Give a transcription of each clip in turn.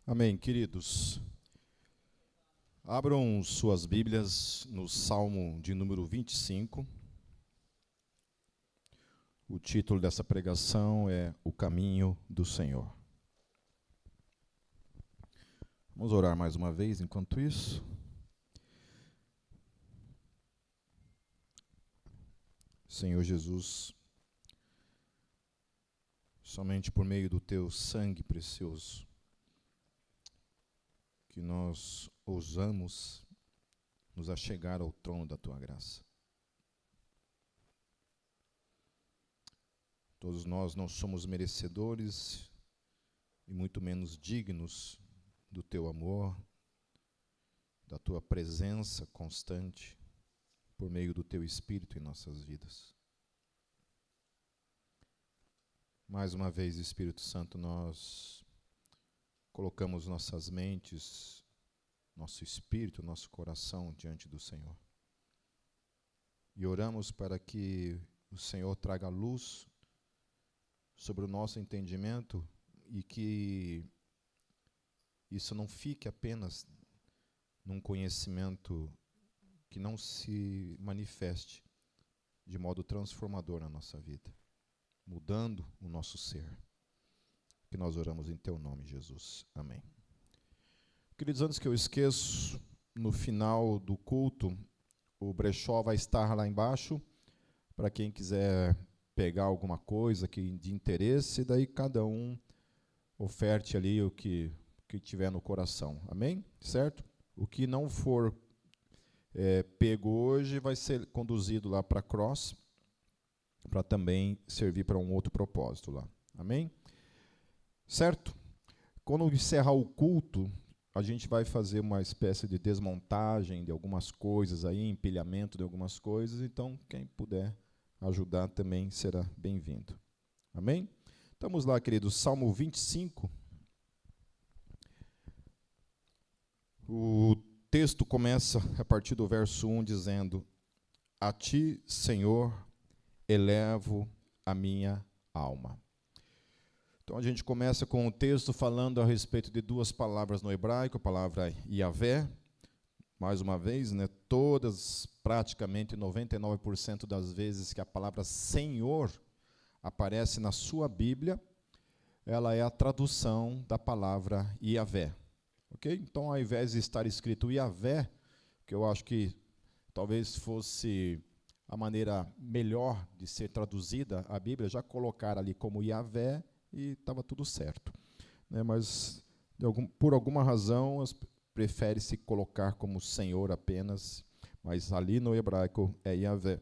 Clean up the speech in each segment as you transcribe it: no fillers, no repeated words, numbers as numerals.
Amém, queridos. Abram suas Bíblias no Salmo de número 25. O título dessa pregação é O Caminho do Senhor. Vamos orar mais uma vez enquanto isso. Senhor Jesus, somente por meio do Teu sangue precioso, que nós ousamos nos achegar ao trono da Tua graça. Todos nós não somos merecedores e muito menos dignos do Teu amor, da Tua presença constante, por meio do Teu Espírito em nossas vidas. Mais uma vez, Espírito Santo, nós colocamos nossas mentes, nosso espírito, nosso coração diante do Senhor. E oramos para que o Senhor traga luz sobre o nosso entendimento e que isso não fique apenas num conhecimento que não se manifeste de modo transformador na nossa vida, mudando o nosso ser. Que nós oramos em Teu nome, Jesus. Amém. Queridos, antes que eu esqueça, no final do culto, o brechó vai estar lá embaixo, para quem quiser pegar alguma coisa de interesse, daí cada um oferte ali o que tiver no coração. Amém? Certo? O que não for pego hoje vai ser conduzido lá para a Cross, para também servir para um outro propósito lá. Amém? Certo? Quando encerrar o culto, a gente vai fazer uma espécie de desmontagem de algumas coisas aí, empilhamento de algumas coisas, então quem puder ajudar também será bem-vindo. Amém? Estamos lá, queridos, Salmo 25. O texto começa a partir do verso 1 dizendo: A Ti, Senhor, elevo a minha alma. Então a gente começa com o texto falando a respeito de duas palavras no hebraico, a palavra Yavé, mais uma vez, todas, praticamente 99% das vezes que a palavra Senhor aparece na sua Bíblia, ela é a tradução da palavra Yavé. Ok? Então, ao invés de estar escrito Yavé, que eu acho que talvez fosse a maneira melhor de ser traduzida a Bíblia, já colocar ali como Yavé, e estava tudo certo. Mas, por alguma razão, prefere-se colocar como Senhor apenas, mas ali no hebraico é Yavé.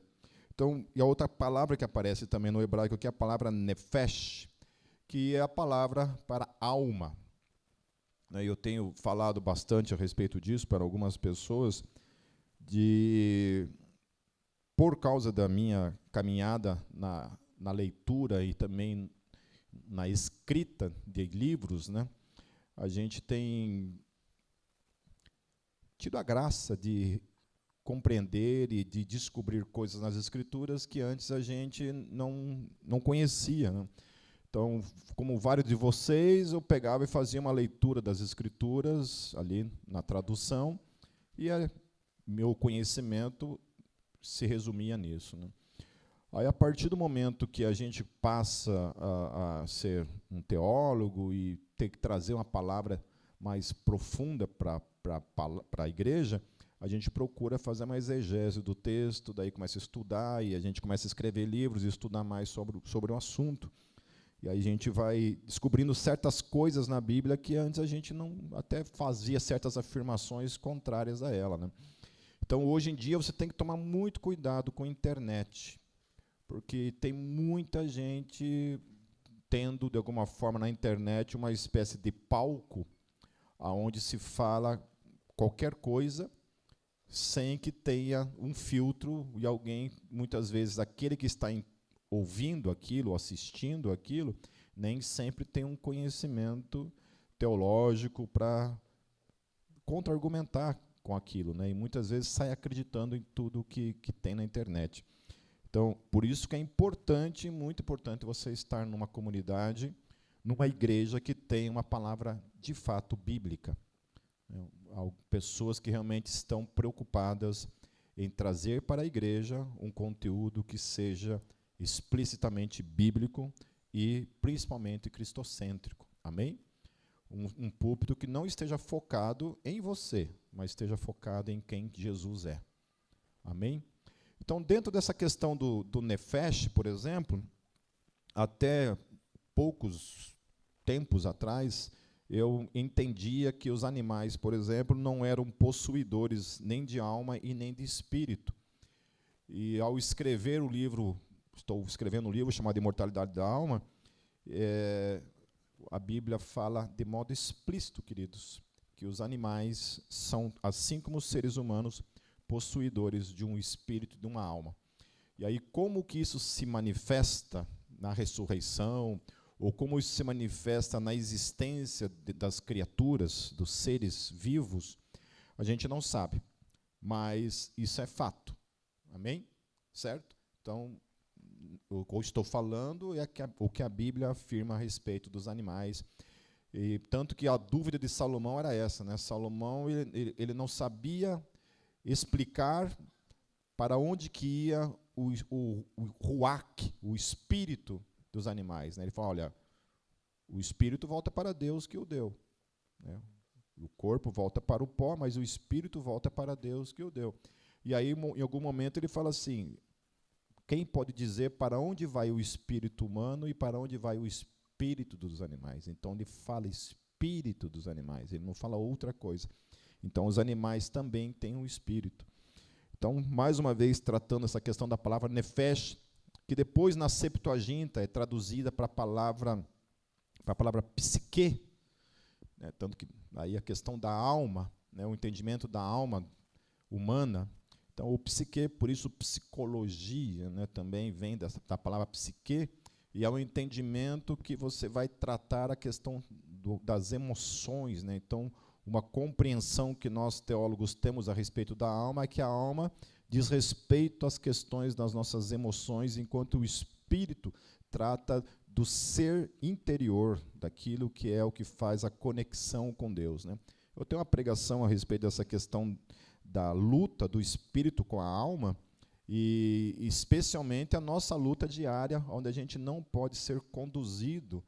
Então, e a outra palavra que aparece também no hebraico, que é a palavra Nefesh, que é a palavra para alma. Eu tenho falado bastante a respeito disso para algumas pessoas, por causa da minha caminhada na leitura e também na escrita de livros, a gente tem tido a graça de compreender e de descobrir coisas nas Escrituras que antes a gente não conhecia. Então, como vários de vocês, eu pegava e fazia uma leitura das Escrituras ali na tradução e meu conhecimento se resumia nisso. Aí, a partir do momento que a gente passa a ser um teólogo e ter que trazer uma palavra mais profunda para a igreja, a gente procura fazer uma exegese do texto, daí começa a estudar, e a gente começa a escrever livros e estudar mais sobre o assunto. E aí a gente vai descobrindo certas coisas na Bíblia que antes a gente não até fazia certas afirmações contrárias a ela. Então, hoje em dia, você tem que tomar muito cuidado com a internet, porque tem muita gente tendo, de alguma forma, na internet, uma espécie de palco onde se fala qualquer coisa sem que tenha um filtro e alguém, muitas vezes, aquele que está ouvindo aquilo, assistindo aquilo, nem sempre tem um conhecimento teológico para contra-argumentar com aquilo, e muitas vezes sai acreditando em tudo que tem na internet. Então, por isso que é importante, muito importante, você estar numa comunidade numa igreja que tem uma palavra de fato bíblica. Pessoas que realmente estão preocupadas em trazer para a igreja um conteúdo que seja explicitamente bíblico e principalmente cristocêntrico. Amém? Um púlpito que não esteja focado em você, mas esteja focado em quem Jesus é. Amém? Então, dentro dessa questão do Nefesh, por exemplo, até poucos tempos atrás, eu entendia que os animais, por exemplo, não eram possuidores nem de alma e nem de espírito. E ao escrever o livro, estou escrevendo um livro chamado Imortalidade da Alma, a Bíblia fala de modo explícito, queridos, que os animais são, assim como os seres humanos, possuidores de um espírito e de uma alma. E aí, como que isso se manifesta na ressurreição, ou como isso se manifesta na existência das criaturas, dos seres vivos, a gente não sabe, mas isso é fato. Amém? Certo? Então, o que eu estou falando é o que a Bíblia afirma a respeito dos animais. E tanto que a dúvida de Salomão era essa, né? Salomão ele não sabia explicar para onde que ia o ruach, o espírito dos animais, né? Ele fala, olha, o espírito volta para Deus que o deu, né? O corpo volta para o pó, mas o espírito volta para Deus que o deu. E aí, em algum momento, ele fala assim, quem pode dizer para onde vai o espírito humano e para onde vai o espírito dos animais? Então, ele fala espírito dos animais, ele não fala outra coisa. Então, os animais também têm um espírito. Então, mais uma vez, tratando essa questão da palavra nefesh, que depois na Septuaginta é traduzida para a palavra psique, né? Tanto que aí a questão da alma, né? O entendimento da alma humana. Então, o psique, por isso psicologia, né? Também vem da palavra psique, e é um entendimento que você vai tratar a questão das emoções, né? Então, uma compreensão que nós teólogos temos a respeito da alma é que a alma diz respeito às questões das nossas emoções, enquanto o espírito trata do ser interior, daquilo que é o que faz a conexão com Deus, né? Eu tenho uma pregação a respeito dessa questão da luta do espírito com a alma, e especialmente a nossa luta diária, onde a gente não pode ser conduzido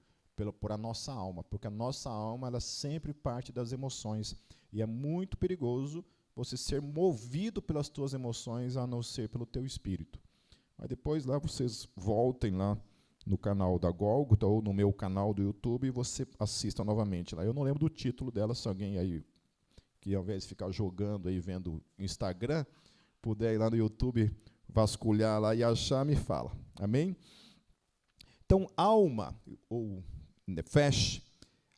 por a nossa alma, porque a nossa alma ela sempre parte das emoções, e é muito perigoso você ser movido pelas tuas emoções, a não ser pelo teu espírito. Mas depois lá vocês voltem lá no canal da Gólgota ou no meu canal do YouTube e você assista novamente lá. Eu não lembro do título dela, se alguém aí, que ao invés de ficar jogando aí, vendo Instagram, puder ir lá no YouTube, vasculhar lá e achar, me fala. Amém? Então, alma, ou nefesh,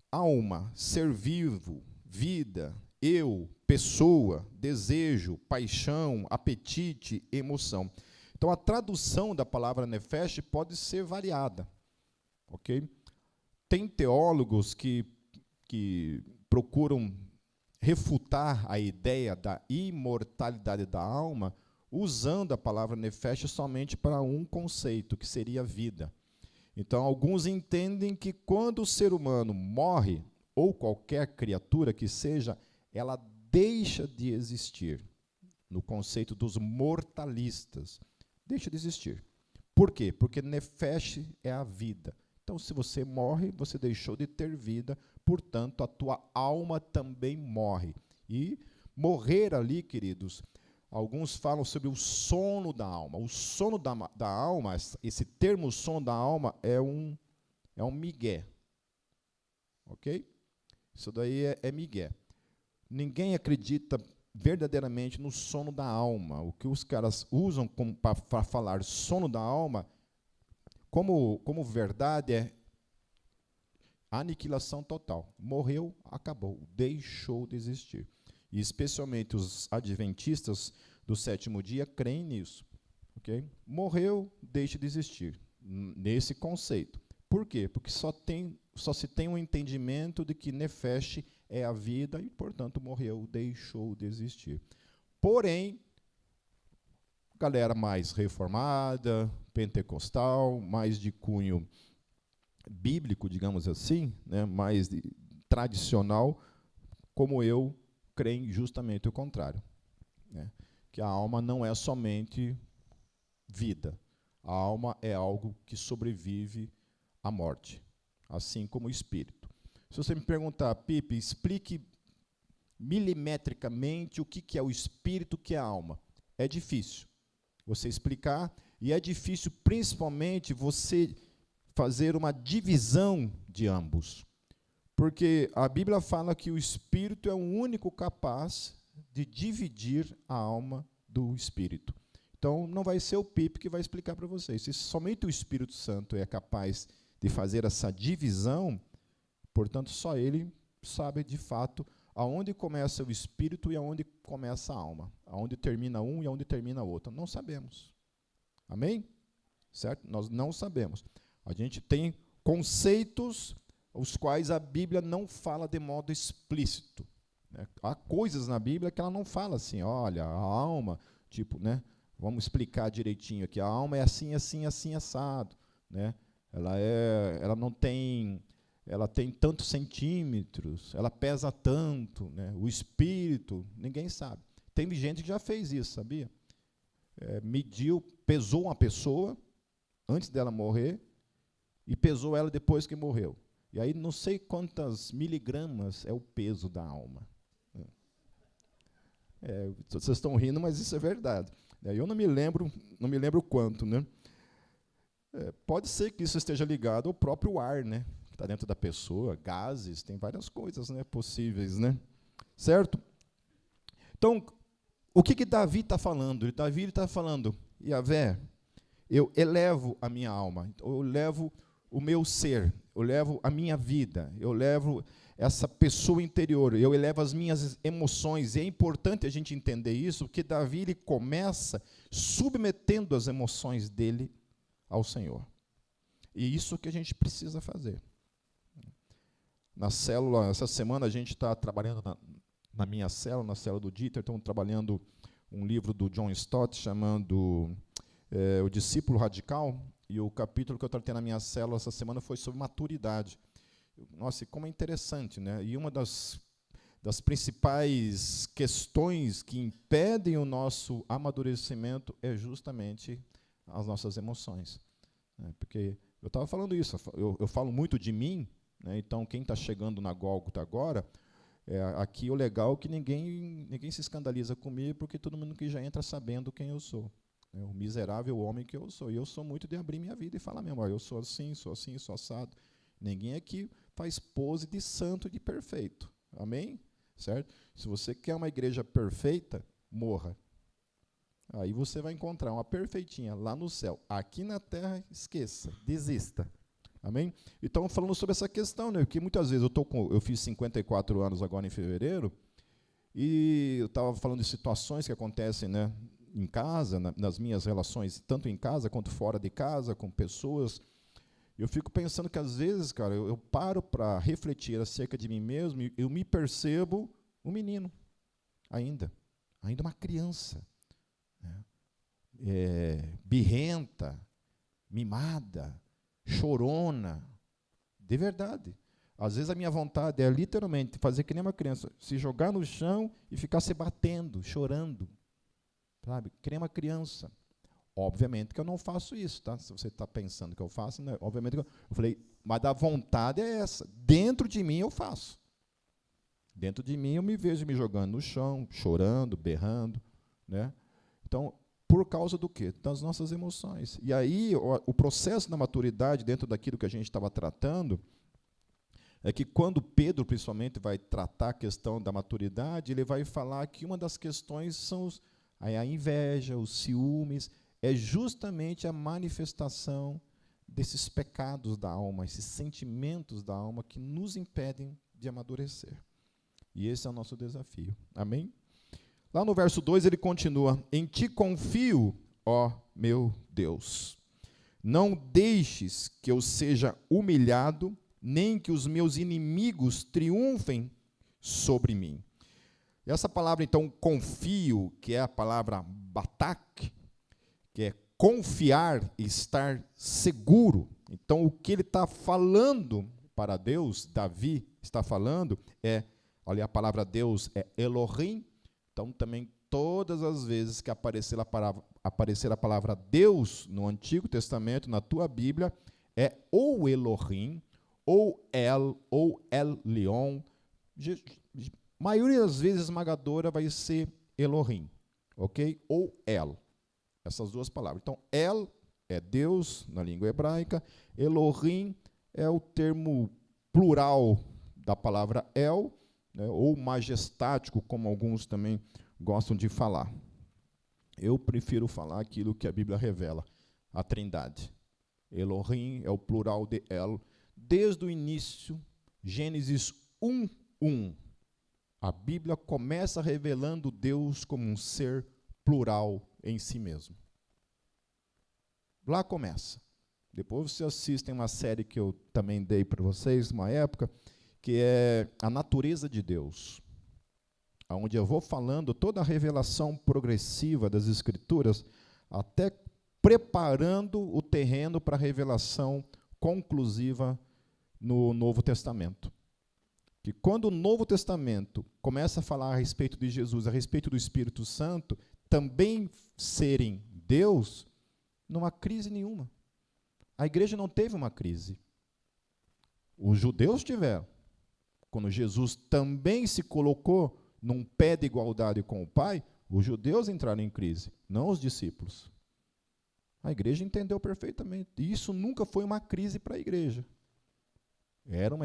alma, ser vivo, vida, eu, pessoa, desejo, paixão, apetite, emoção. Então, a tradução da palavra nefesh pode ser variada. Ok? Tem teólogos que procuram refutar a ideia da imortalidade da alma usando a palavra nefesh somente para um conceito, que seria vida. Então, alguns entendem que quando o ser humano morre, ou qualquer criatura que seja, ela deixa de existir. No conceito dos mortalistas, deixa de existir. Por quê? Porque nefesh é a vida. Então, se você morre, você deixou de ter vida, portanto, a tua alma também morre. E morrer ali, queridos, alguns falam sobre o sono da alma. O sono da alma, esse termo sono da alma, é um migué. Ok? Isso daí é migué. Ninguém acredita verdadeiramente no sono da alma. O que os caras usam para falar sono da alma, como verdade, é aniquilação total. Morreu, acabou, deixou de existir. E especialmente os adventistas do sétimo dia creem nisso. Okay? Morreu, deixa de existir. Nesse conceito. Por quê? Porque só se tem um entendimento de que nefesh é a vida e, portanto, morreu, deixou de existir. Porém, galera mais reformada, pentecostal, mais de cunho bíblico, digamos assim, né, mais tradicional, como eu creio justamente o contrário, né, que a alma não é somente vida. A alma é algo que sobrevive à morte, assim como o espírito. Se você me perguntar, Pipe, explique milimetricamente o que é o espírito, o que é a alma. É difícil você explicar, e é difícil principalmente você fazer uma divisão de ambos. Porque a Bíblia fala que o espírito é o único capaz de dividir a alma do espírito. Então, não vai ser o Pipe que vai explicar para vocês. Se somente o Espírito Santo é capaz de fazer essa divisão, portanto, só ele sabe, de fato, aonde começa o espírito e aonde começa a alma. Aonde termina um e aonde termina o outro. Não sabemos. Amém? Certo? Nós não sabemos. A gente tem conceitos os quais a Bíblia não fala de modo explícito. Né? Há coisas na Bíblia que ela não fala assim, olha, a alma, tipo, né? Vamos explicar direitinho aqui. A alma é assim, assim, assim, assado, né? Ela não tem, ela tem tantos centímetros, ela pesa tanto, né? O espírito, ninguém sabe. Tem gente que já fez isso, sabia? Pesou uma pessoa antes dela morrer e pesou ela depois que morreu. E aí não sei quantas miligramas é o peso da alma. Vocês estão rindo, mas isso é verdade. Eu não me lembro quanto, né? Pode ser que isso esteja ligado ao próprio ar, né? Que está dentro da pessoa, gases, tem várias coisas, né, possíveis, né? Certo? Então, o que Davi está falando? Davi está falando, Yahvé, eu elevo a minha alma, eu levo o meu ser, eu levo a minha vida, eu levo essa pessoa interior, eu elevo as minhas emoções. E é importante a gente entender isso, porque Davi ele começa submetendo as emoções dele ao Senhor. E isso que a gente precisa fazer. Na célula, essa semana a gente está trabalhando na minha célula, na célula do Dieter, estamos trabalhando um livro do John Stott, chamando O Discípulo Radical, e o capítulo que eu tratei na minha célula essa semana foi sobre maturidade. Nossa, e como é interessante, né? E uma das principais questões que impedem o nosso amadurecimento é justamente as nossas emoções. Né? Porque eu estava falando isso, eu falo muito de mim, né? Então quem está chegando na Gólgota agora, aqui o legal é que ninguém se escandaliza comigo, porque todo mundo que já entra sabendo quem eu sou. Né? O miserável homem que eu sou. E eu sou muito de abrir minha vida e falar mesmo, eu sou assim, sou assado. Ninguém aqui faz pose de santo e de perfeito. Amém? Certo? Se você quer uma igreja perfeita, morra. Aí você vai encontrar uma perfeitinha lá no céu. Aqui na terra, esqueça, desista. Amém? Então, falando sobre essa questão, né, porque muitas vezes eu fiz 54 anos agora em fevereiro, e eu estava falando de situações que acontecem, né, em casa, nas minhas relações, tanto em casa quanto fora de casa, com pessoas. Eu fico pensando que, às vezes, cara, eu paro para refletir acerca de mim mesmo e eu me percebo um menino, ainda uma criança, né? Birrenta, mimada, chorona, de verdade. Às vezes a minha vontade é literalmente fazer que nem uma criança, se jogar no chão e ficar se batendo, chorando, sabe? Que nem uma criança. Obviamente que eu não faço isso, tá? Se você está pensando que eu faço, né? Obviamente que eu falei, mas a vontade é essa. Dentro de mim eu faço. Dentro de mim eu me vejo me jogando no chão, chorando, berrando, né? Então, por causa do quê? Das nossas emoções. E aí, o processo da maturidade, dentro daquilo que a gente estava tratando, é que quando Pedro, principalmente, vai tratar a questão da maturidade, ele vai falar que uma das questões são a inveja, os ciúmes, é justamente a manifestação desses pecados da alma, esses sentimentos da alma que nos impedem de amadurecer. E esse é o nosso desafio. Amém? Lá no verso 2 ele continua, em ti confio, ó meu Deus. Não deixes que eu seja humilhado, nem que os meus inimigos triunfem sobre mim. E essa palavra, então, confio, que é a palavra batak, que é confiar e estar seguro, Então, o que ele está falando para Deus, Davi está falando, olha, a palavra Deus é Elohim. Então, também, todas as vezes que aparecer a palavra Deus no Antigo Testamento, na tua Bíblia, é ou Elohim, ou El Leon. Maioria das vezes esmagadora vai ser Elohim, ok? Ou El. Essas duas palavras. Então, El é Deus na língua hebraica, Elohim é o termo plural da palavra El, né, ou majestático, como alguns também gostam de falar. Eu prefiro falar aquilo que a Bíblia revela, a Trindade. Elohim é o plural de El. Desde o início, Gênesis 1:1, a Bíblia começa revelando Deus como um ser plural em si mesmo. Lá começa. Depois vocês assistem uma série que eu também dei para vocês, uma época, que é A Natureza de Deus, onde eu vou falando toda a revelação progressiva das Escrituras, até preparando o terreno para a revelação conclusiva no Novo Testamento. Que quando o Novo Testamento começa a falar a respeito de Jesus, a respeito do Espírito Santo, também serem Deus, não há crise nenhuma. A igreja não teve uma crise. Os judeus tiveram. Quando Jesus também se colocou num pé de igualdade com o Pai, os judeus entraram em crise, não os discípulos. A igreja entendeu perfeitamente. E isso nunca foi uma crise para a igreja. Era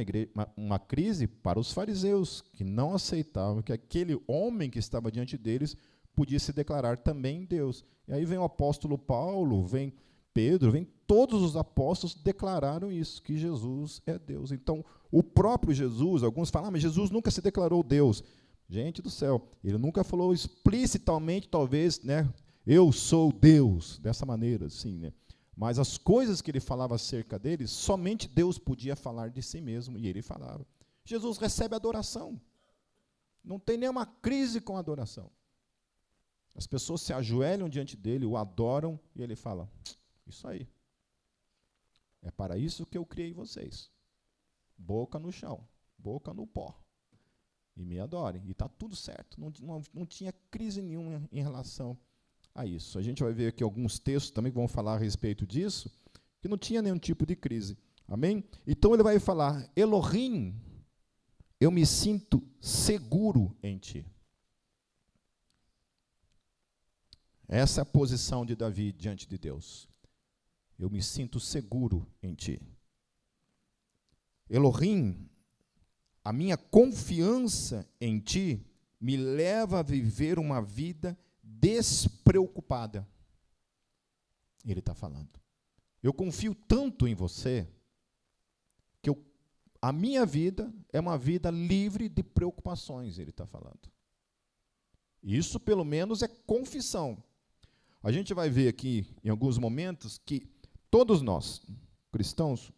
uma crise para os fariseus, que não aceitavam que aquele homem que estava diante deles podia se declarar também Deus. E aí vem o apóstolo Paulo, vem Pedro, vem todos os apóstolos declararam isso, que Jesus é Deus. Então, o próprio Jesus, alguns falam, mas Jesus nunca se declarou Deus. Gente do céu, ele nunca falou explicitamente, talvez, né, eu sou Deus, dessa maneira, assim, né? Mas as coisas que ele falava acerca dele, somente Deus podia falar de si mesmo, e ele falava. Jesus recebe adoração. Não tem nenhuma crise com a adoração. As pessoas se ajoelham diante dele, o adoram, e ele fala, isso aí. É para isso que eu criei vocês. Boca no chão, boca no pó. E me adorem. E está tudo certo. Não tinha crise nenhuma em relação a isso. A gente vai ver aqui alguns textos também que vão falar a respeito disso, que não tinha nenhum tipo de crise. Amém? Então ele vai falar, Elohim, eu me sinto seguro em ti. Essa é a posição de Davi diante de Deus. Eu me sinto seguro em ti. Elohim, a minha confiança em ti me leva a viver uma vida despreocupada. Ele está falando. Eu confio tanto em você que a minha vida é uma vida livre de preocupações, ele está falando. Isso, pelo menos, é confissão. A gente vai ver aqui, em alguns momentos, que todos nós, cristãos,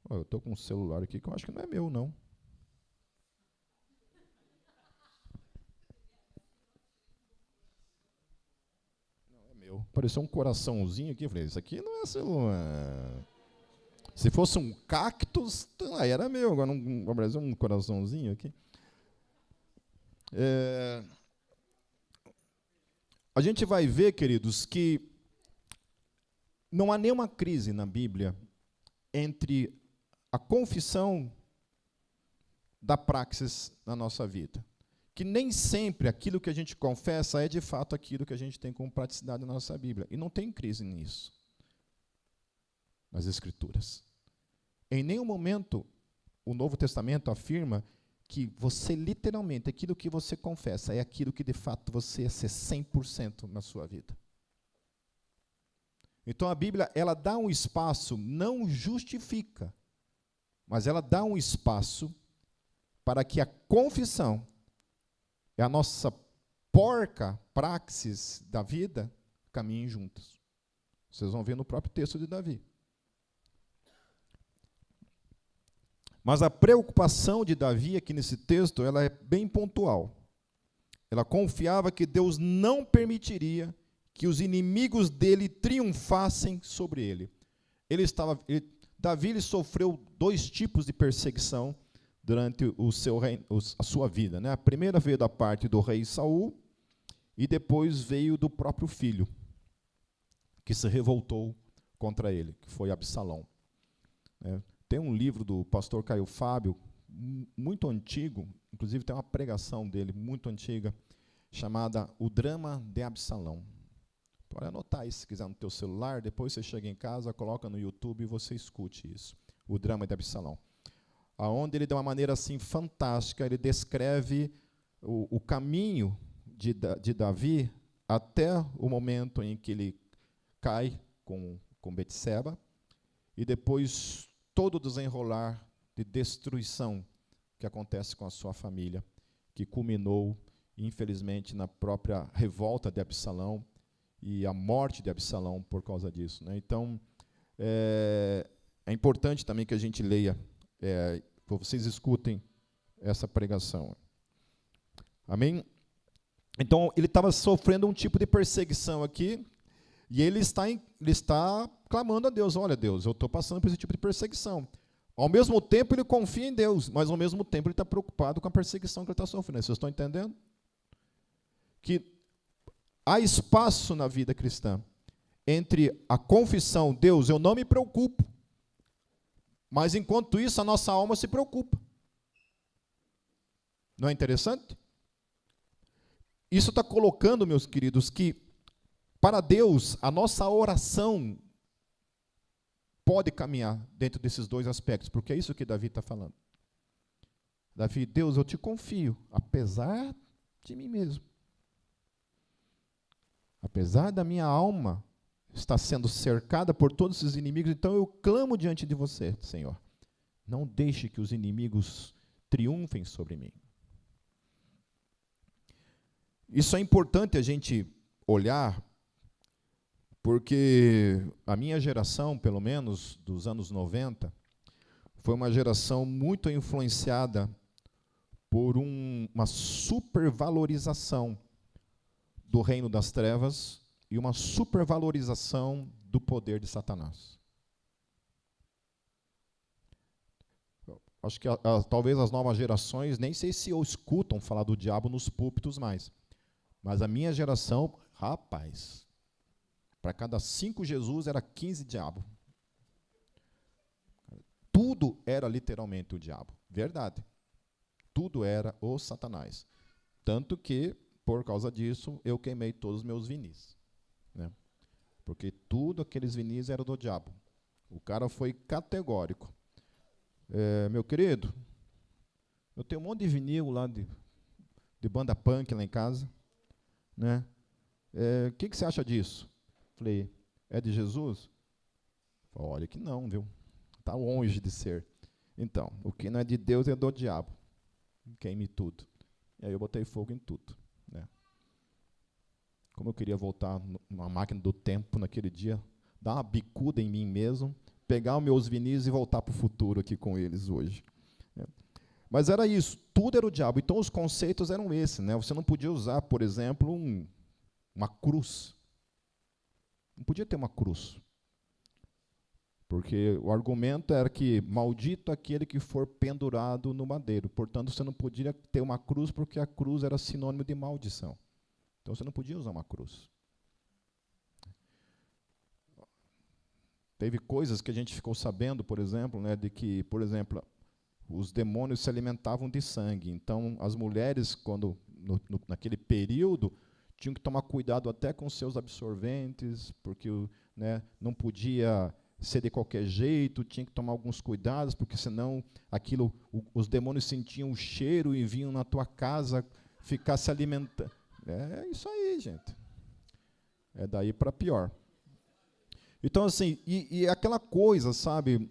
eu estou com um celular aqui que eu acho que não é meu, não. Apareceu um coraçãozinho aqui, eu falei, isso aqui não é celular. Se fosse um cactus, aí era meu, agora não apareceu um coraçãozinho aqui. A gente vai ver, queridos, que não há nenhuma crise na Bíblia entre a confissão da praxis na nossa vida. Que nem sempre aquilo que a gente confessa é de fato aquilo que a gente tem como praticidade na nossa Bíblia. E não tem crise nisso, nas Escrituras. Em nenhum momento o Novo Testamento afirma que você literalmente, aquilo que você confessa é aquilo que de fato você é ser 100% na sua vida. Então a Bíblia, ela dá um espaço, não justifica, mas ela dá um espaço para que a confissão e a nossa porca praxis da vida caminhem juntas. Vocês vão ver no próprio texto de Davi. Mas a preocupação de Davi aqui nesse texto, ela é bem pontual. Ela confiava que Deus não permitiria que os inimigos dele triunfassem sobre ele. Davi ele sofreu 2 tipos de perseguição durante a sua vida, né? A primeira veio da parte do rei Saul e depois veio do próprio filho, que se revoltou contra ele, que foi Absalão. Tem um livro do pastor Caio Fábio, muito antigo, inclusive tem uma pregação dele muito antiga, chamada O Drama de Absalão. Pode anotar isso se quiser no teu celular, depois você chega em casa, coloca no YouTube e você escute isso. O Drama de Absalão. Aonde ele, de uma maneira assim fantástica, ele descreve o caminho de Davi até o momento em que ele cai com Betseba e depois todo o desenrolar de destruição que acontece com a sua família, que culminou, infelizmente, na própria revolta de Absalão e a morte de Absalão por causa disso, né? Então, é importante também que a gente leia, que vocês escutem essa pregação. Amém? Então, ele estava sofrendo um tipo de perseguição aqui, e ele está clamando a Deus, olha Deus, eu estou passando por esse tipo de perseguição. Ao mesmo tempo, ele confia em Deus, mas ao mesmo tempo ele está preocupado com a perseguição que ele está sofrendo. Vocês estão entendendo? Que há espaço na vida cristã entre a confissão, Deus, eu não me preocupo, mas enquanto isso a nossa alma se preocupa. Não é interessante? Isso está colocando, meus queridos, que para Deus a nossa oração pode caminhar dentro desses 2 aspectos, porque é isso que Davi está falando. Davi, Deus, eu te confio, apesar de mim mesmo. Apesar da minha alma estar sendo cercada por todos esses inimigos, então eu clamo diante de você, Senhor. Não deixe que os inimigos triunfem sobre mim. Isso é importante a gente olhar, porque a minha geração, pelo menos dos anos 90, foi uma geração muito influenciada por uma supervalorização do reino das trevas e uma supervalorização do poder de Satanás. Acho que talvez as novas gerações, nem sei se escutam falar do diabo nos púlpitos mais, mas a minha geração, rapaz, para cada 5 Jesus era 15 diabo. Tudo era literalmente o diabo, verdade. Tudo era o Satanás. Tanto que, por causa disso, eu queimei todos os meus vinis, né? Porque tudo aqueles vinis eram do diabo. O cara foi categórico. Meu querido, eu tenho um monte de vinil lá de banda punk lá em casa, né? Que você acha disso? Falei, é de Jesus? Falei, olha que não, viu? Está longe de ser. Então, o que não é de Deus é do diabo. Queime tudo. E aí eu botei fogo em tudo, né? Como eu queria voltar numa máquina do tempo naquele dia, dar uma bicuda em mim mesmo, pegar os meus vinis e voltar para o futuro aqui com eles hoje, né? Mas era isso, tudo era o diabo. Então os conceitos eram esses, né? Você não podia usar, por exemplo, uma cruz. Não podia ter uma cruz. Porque o argumento era que maldito aquele que for pendurado no madeiro. Portanto, você não podia ter uma cruz porque a cruz era sinônimo de maldição. Então, você não podia usar uma cruz. Teve coisas que a gente ficou sabendo, por exemplo, né, de que, por exemplo, os demônios se alimentavam de sangue. Então, as mulheres, quando naquele período, tinham que tomar cuidado até com seus absorventes, porque, né, não podia ser de qualquer jeito, tinha que tomar alguns cuidados, porque senão os demônios sentiam o cheiro e vinham na tua casa ficar se alimentando. É isso aí, gente. É daí para pior. Então, assim, e aquela coisa, sabe,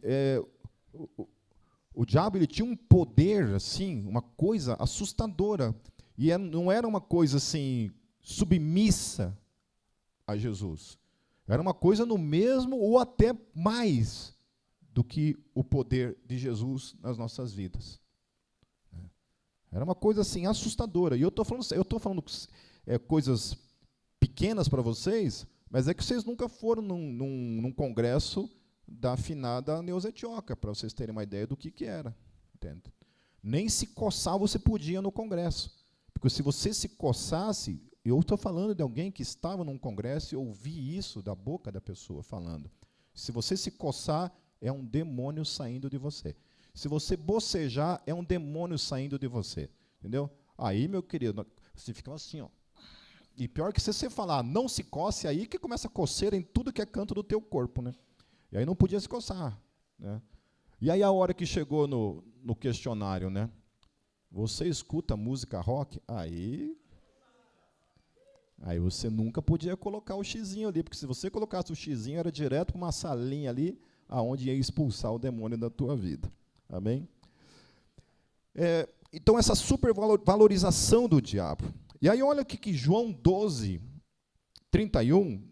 o diabo ele tinha um poder, assim, uma coisa assustadora, e não era uma coisa, assim, submissa a Jesus. Era uma coisa no mesmo ou até mais do que o poder de Jesus nas nossas vidas. Era uma coisa assim assustadora. E eu estou falando coisas pequenas para vocês, mas é que vocês nunca foram num congresso da afinada Neuza Etioca, para vocês terem uma ideia do que era. Entende? Nem se coçar você podia no congresso. Porque se você se coçasse, eu estou falando de alguém que estava num congresso e ouvi isso da boca da pessoa falando. Se você se coçar, é um demônio saindo de você. Se você bocejar, é um demônio saindo de você. Entendeu? Aí, meu querido, você fica assim, ó. E pior que se você falar, não se coce, aí que começa a coceira em tudo que é canto do teu corpo, né? E aí não podia se coçar, né? E aí a hora que chegou no questionário, né? Você escuta música rock? Aí você nunca podia colocar o xizinho ali, porque se você colocasse o xizinho, era direto para uma salinha ali, aonde ia expulsar o demônio da tua vida. Amém? Então, essa supervalorização do diabo. E aí, olha o que João 12, 31,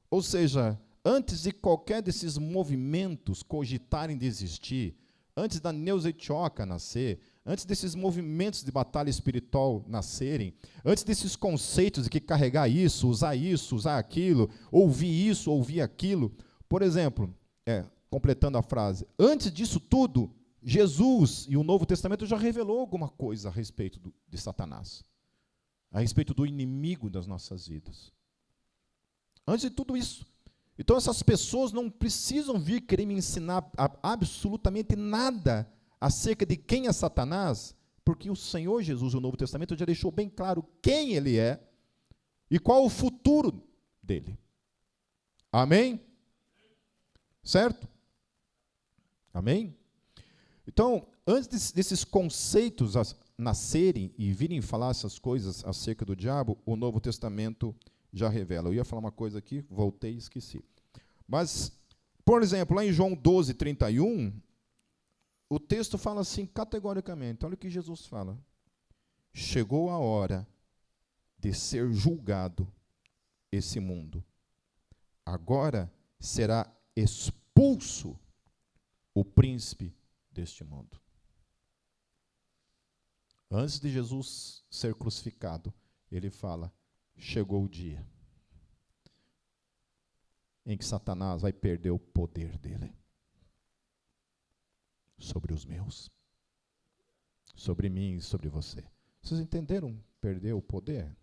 ou seja, antes de qualquer desses movimentos cogitarem de existir, antes da Neuza Etioca nascer, antes desses movimentos de batalha espiritual nascerem, antes desses conceitos de que carregar isso, usar aquilo, ouvir isso, ouvir aquilo. Por exemplo, completando a frase, antes disso tudo, Jesus e o Novo Testamento já revelou alguma coisa a respeito de Satanás, a respeito do inimigo das nossas vidas. Antes de tudo isso. Então essas pessoas não precisam vir querer me ensinar absolutamente nada acerca de quem é Satanás, porque o Senhor Jesus, o Novo Testamento, já deixou bem claro quem ele é e qual o futuro dele. Amém? Certo? Amém? Então, antes desses conceitos nascerem e virem falar essas coisas acerca do diabo, o Novo Testamento já revela. Eu ia falar uma coisa aqui, voltei e esqueci. Mas, por exemplo, lá em João 12, 31, o texto fala assim categoricamente, olha o que Jesus fala. Chegou a hora de ser julgado esse mundo. Agora será expulso o príncipe deste mundo. Antes de Jesus ser crucificado, ele fala, chegou o dia em que Satanás vai perder o poder dele sobre os meus, sobre mim e sobre você. Vocês entenderam perder o poder?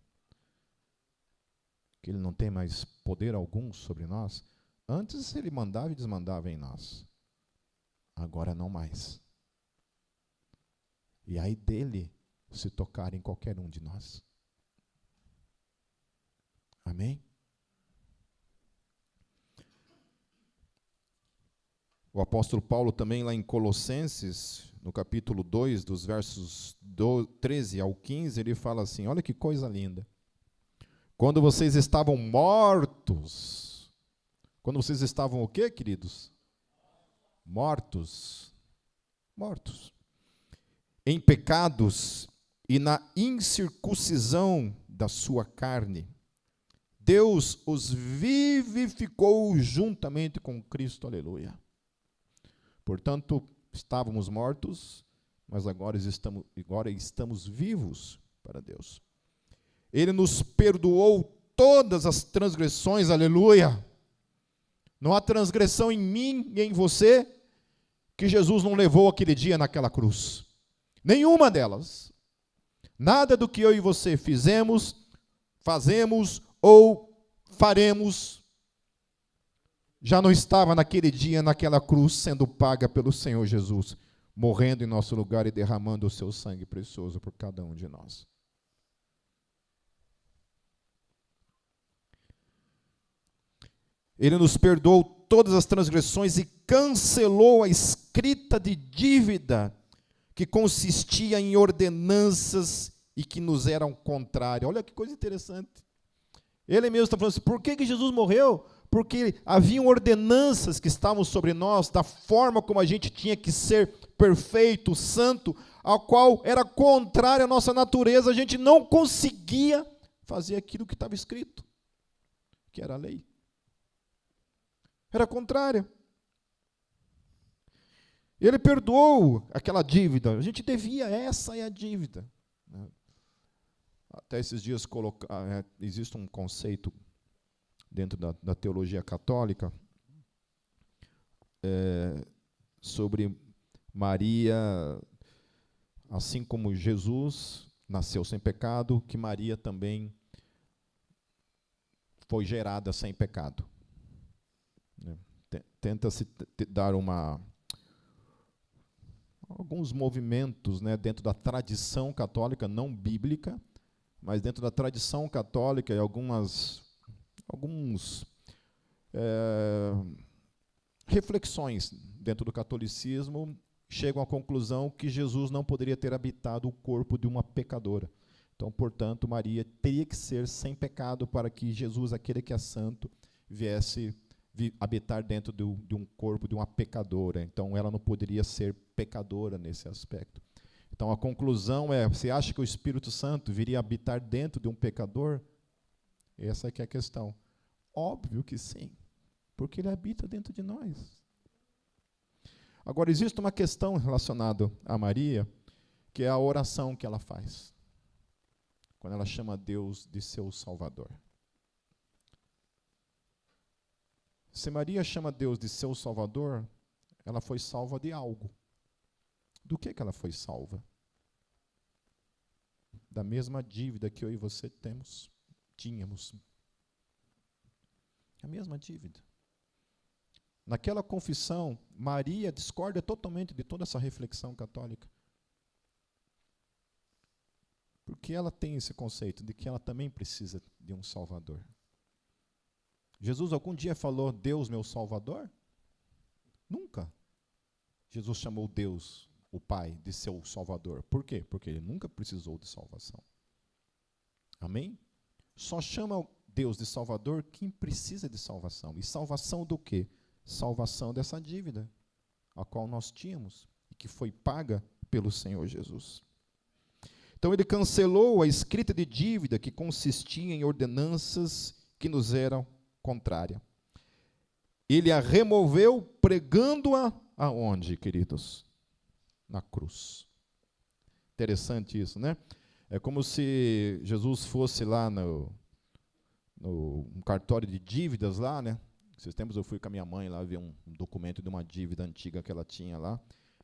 Que ele não tem mais poder algum sobre nós? Antes ele mandava e desmandava em nós. Agora não mais. E aí dele se tocar em qualquer um de nós. Amém? O apóstolo Paulo também lá em Colossenses, no capítulo 2, dos versos 13 ao 15, ele fala assim, olha que coisa linda. Quando vocês estavam mortos, quando vocês estavam o quê, queridos? Mortos. Em pecados e na incircuncisão da sua carne, Deus os vivificou juntamente com Cristo, aleluia. Portanto, estávamos mortos, mas agora estamos vivos para Deus. Ele nos perdoou todas as transgressões, aleluia. Não há transgressão em mim e em você que Jesus não levou aquele dia naquela cruz. Nenhuma delas. Nada do que eu e você fazemos ou faremos, já não estava naquele dia, naquela cruz, sendo paga pelo Senhor Jesus, morrendo em nosso lugar e derramando o seu sangue precioso por cada um de nós. Ele nos perdoou todas as transgressões e cancelou a escrita de dívida que consistia em ordenanças e que nos eram contrárias. Olha que coisa interessante. Ele mesmo está falando assim, por que Jesus morreu? Porque haviam ordenanças que estavam sobre nós, da forma como a gente tinha que ser perfeito, santo, ao qual era contrário à nossa natureza, a gente não conseguia fazer aquilo que estava escrito, que era a lei. Era contrário. Ele perdoou aquela dívida, a gente devia, essa é a dívida. Até esses dias existe um conceito dentro da teologia católica, sobre Maria, assim como Jesus nasceu sem pecado, que Maria também foi gerada sem pecado. Tenta-se dar alguns movimentos, né, dentro da tradição católica, não bíblica, mas dentro da tradição católica, e alguns reflexões dentro do catolicismo chegam à conclusão que Jesus não poderia ter habitado o corpo de uma pecadora. Então, portanto, Maria teria que ser sem pecado para que Jesus, aquele que é santo, viesse habitar dentro de um corpo de uma pecadora. Então, ela não poderia ser pecadora nesse aspecto. Então, a conclusão é, você acha que o Espírito Santo viria habitar dentro de um pecador? Essa é que é a questão. Óbvio que sim, porque ele habita dentro de nós. Agora, existe uma questão relacionada a Maria, que é a oração que ela faz, quando ela chama Deus de seu Salvador. Se Maria chama Deus de seu Salvador, ela foi salva de algo. Do que ela foi salva? Da mesma dívida que eu e você tínhamos. A mesma dívida. Naquela confissão, Maria discorda totalmente de toda essa reflexão católica. Porque ela tem esse conceito de que ela também precisa de um Salvador. Jesus algum dia falou, Deus meu Salvador? Nunca. Jesus chamou Deus, o Pai, de seu Salvador. Por quê? Porque ele nunca precisou de salvação. Amém? Só chama Deus de Salvador quem precisa de salvação. E salvação do quê? Salvação dessa dívida, a qual nós tínhamos, e que foi paga pelo Senhor Jesus. Então ele cancelou a escrita de dívida que consistia em ordenanças que nos eram contrárias. Ele a removeu pregando-a aonde, queridos? Na cruz. Interessante isso, né? É como se Jesus fosse lá no cartório de dívidas lá, né? Esses tempos eu fui com a minha mãe lá ver um documento de uma dívida antiga que ela tinha lá.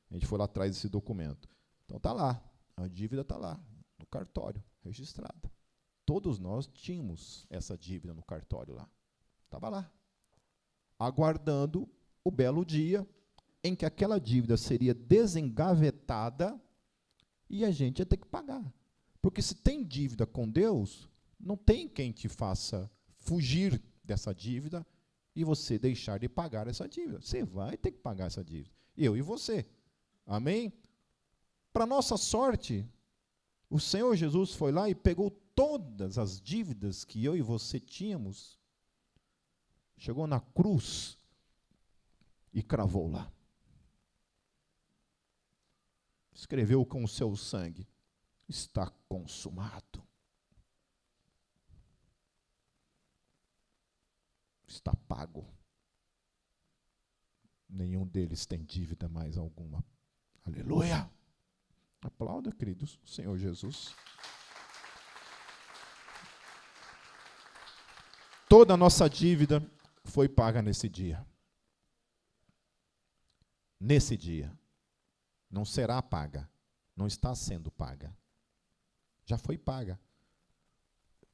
A gente foi lá atrás desse documento. Então está lá, a dívida está lá, no cartório, registrada. Todos nós tínhamos essa dívida no cartório lá. Estava lá, aguardando o belo dia em que aquela dívida seria desengavetada e a gente ia ter que pagar. Porque se tem dívida com Deus, não tem quem te faça fugir dessa dívida e você deixar de pagar essa dívida. Você vai ter que pagar essa dívida. Eu e você. Amém? Para nossa sorte, o Senhor Jesus foi lá e pegou todas as dívidas que eu e você tínhamos, chegou na cruz e cravou lá. Escreveu com o seu sangue, está consumado. Está pago. Nenhum deles tem dívida mais alguma. Aleluia! Aplauda, queridos, o Senhor Jesus. Toda a nossa dívida foi paga nesse dia. Nesse dia. Não será paga. Não está sendo paga. Já foi paga.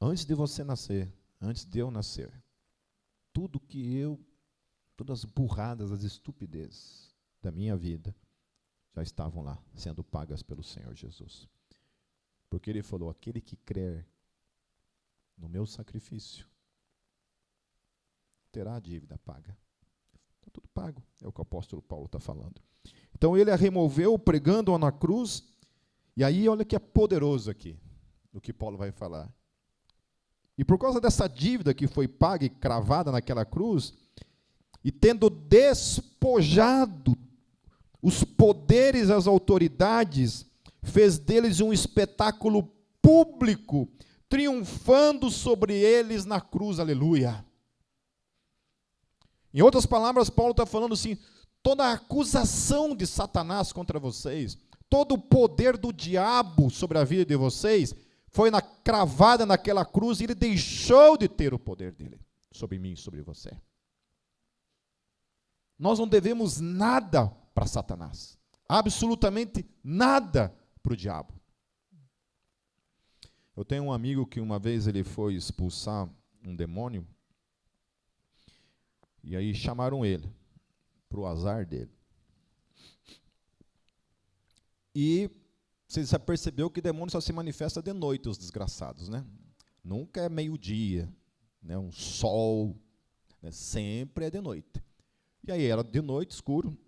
Antes de você nascer, antes de eu nascer, todas as burradas, as estupidezes da minha vida, já estavam lá, sendo pagas pelo Senhor Jesus. Porque ele falou, aquele que crer no meu sacrifício, terá a dívida paga. Está tudo pago, é o que o apóstolo Paulo está falando. Então ele a removeu, pregando-a na cruz, e aí olha que é poderoso aqui, do que Paulo vai falar. E por causa dessa dívida que foi paga e cravada naquela cruz, e tendo despojado os poderes e as autoridades, fez deles um espetáculo público, triunfando sobre eles na cruz, aleluia. Em outras palavras, Paulo está falando assim, toda a acusação de Satanás contra vocês, todo o poder do diabo sobre a vida de vocês, foi cravada naquela cruz e ele deixou de ter o poder dele sobre mim e sobre você. Nós não devemos nada para Satanás. Absolutamente nada para o diabo. Eu tenho um amigo que uma vez ele foi expulsar um demônio, e aí chamaram ele, para o azar dele. E você já percebeu que demônio só se manifesta de noite, os desgraçados, né? Nunca é meio-dia, né? Um sol, né? Sempre é de noite. E aí era de noite, escuro.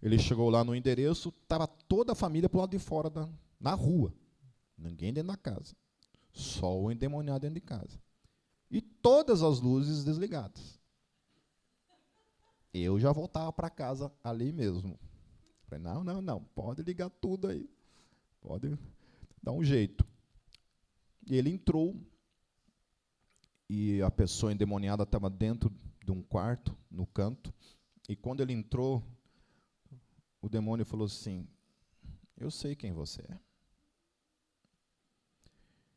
Ele chegou lá no endereço, estava toda a família para o lado de fora, na rua. Ninguém dentro da casa. Só o endemoniado dentro de casa. E todas as luzes desligadas. Eu já voltava para casa ali mesmo. Falei, não, pode ligar tudo aí. Pode dar um jeito. E ele entrou, e a pessoa endemoniada estava dentro de um quarto, no canto, e quando ele entrou, o demônio falou assim, eu sei quem você é.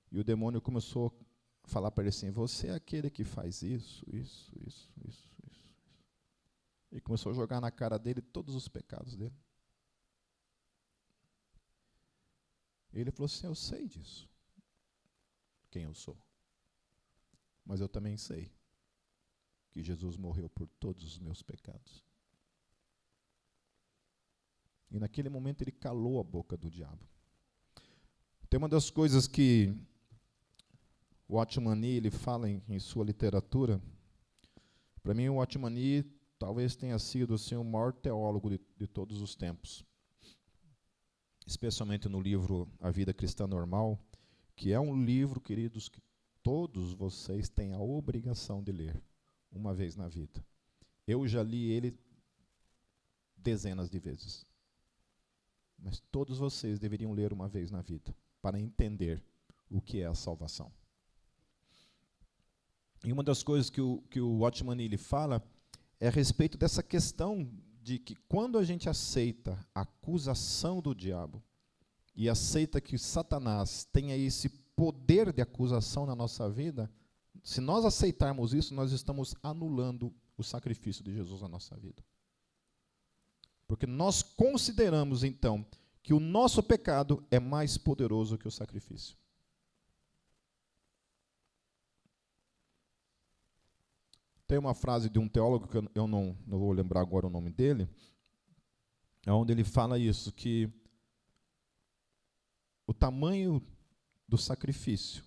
E o demônio começou a falar para ele assim, você é aquele que faz isso. E começou a jogar na cara dele todos os pecados dele. Ele falou assim, eu sei disso, quem eu sou. Mas eu também sei que Jesus morreu por todos os meus pecados. E naquele momento ele calou a boca do diabo. Tem uma das coisas que o Watchman Nee ele fala em sua literatura. Para mim, o Watchman Nee talvez tenha sido assim, o maior teólogo de todos os tempos. Especialmente no livro A Vida Cristã Normal, que é um livro, queridos, que todos vocês têm a obrigação de ler uma vez na vida. Eu já li ele dezenas de vezes. Mas todos vocês deveriam ler uma vez na vida, para entender o que é a salvação. E uma das coisas que o Watchman Nee fala é a respeito dessa questão de que quando a gente aceita a acusação do diabo e aceita que Satanás tenha esse poder de acusação na nossa vida, se nós aceitarmos isso, nós estamos anulando o sacrifício de Jesus na nossa vida. Porque nós consideramos, então, que o nosso pecado é mais poderoso que o sacrifício. Tem uma frase de um teólogo, que eu não vou lembrar agora o nome dele, onde ele fala isso, que o tamanho do sacrifício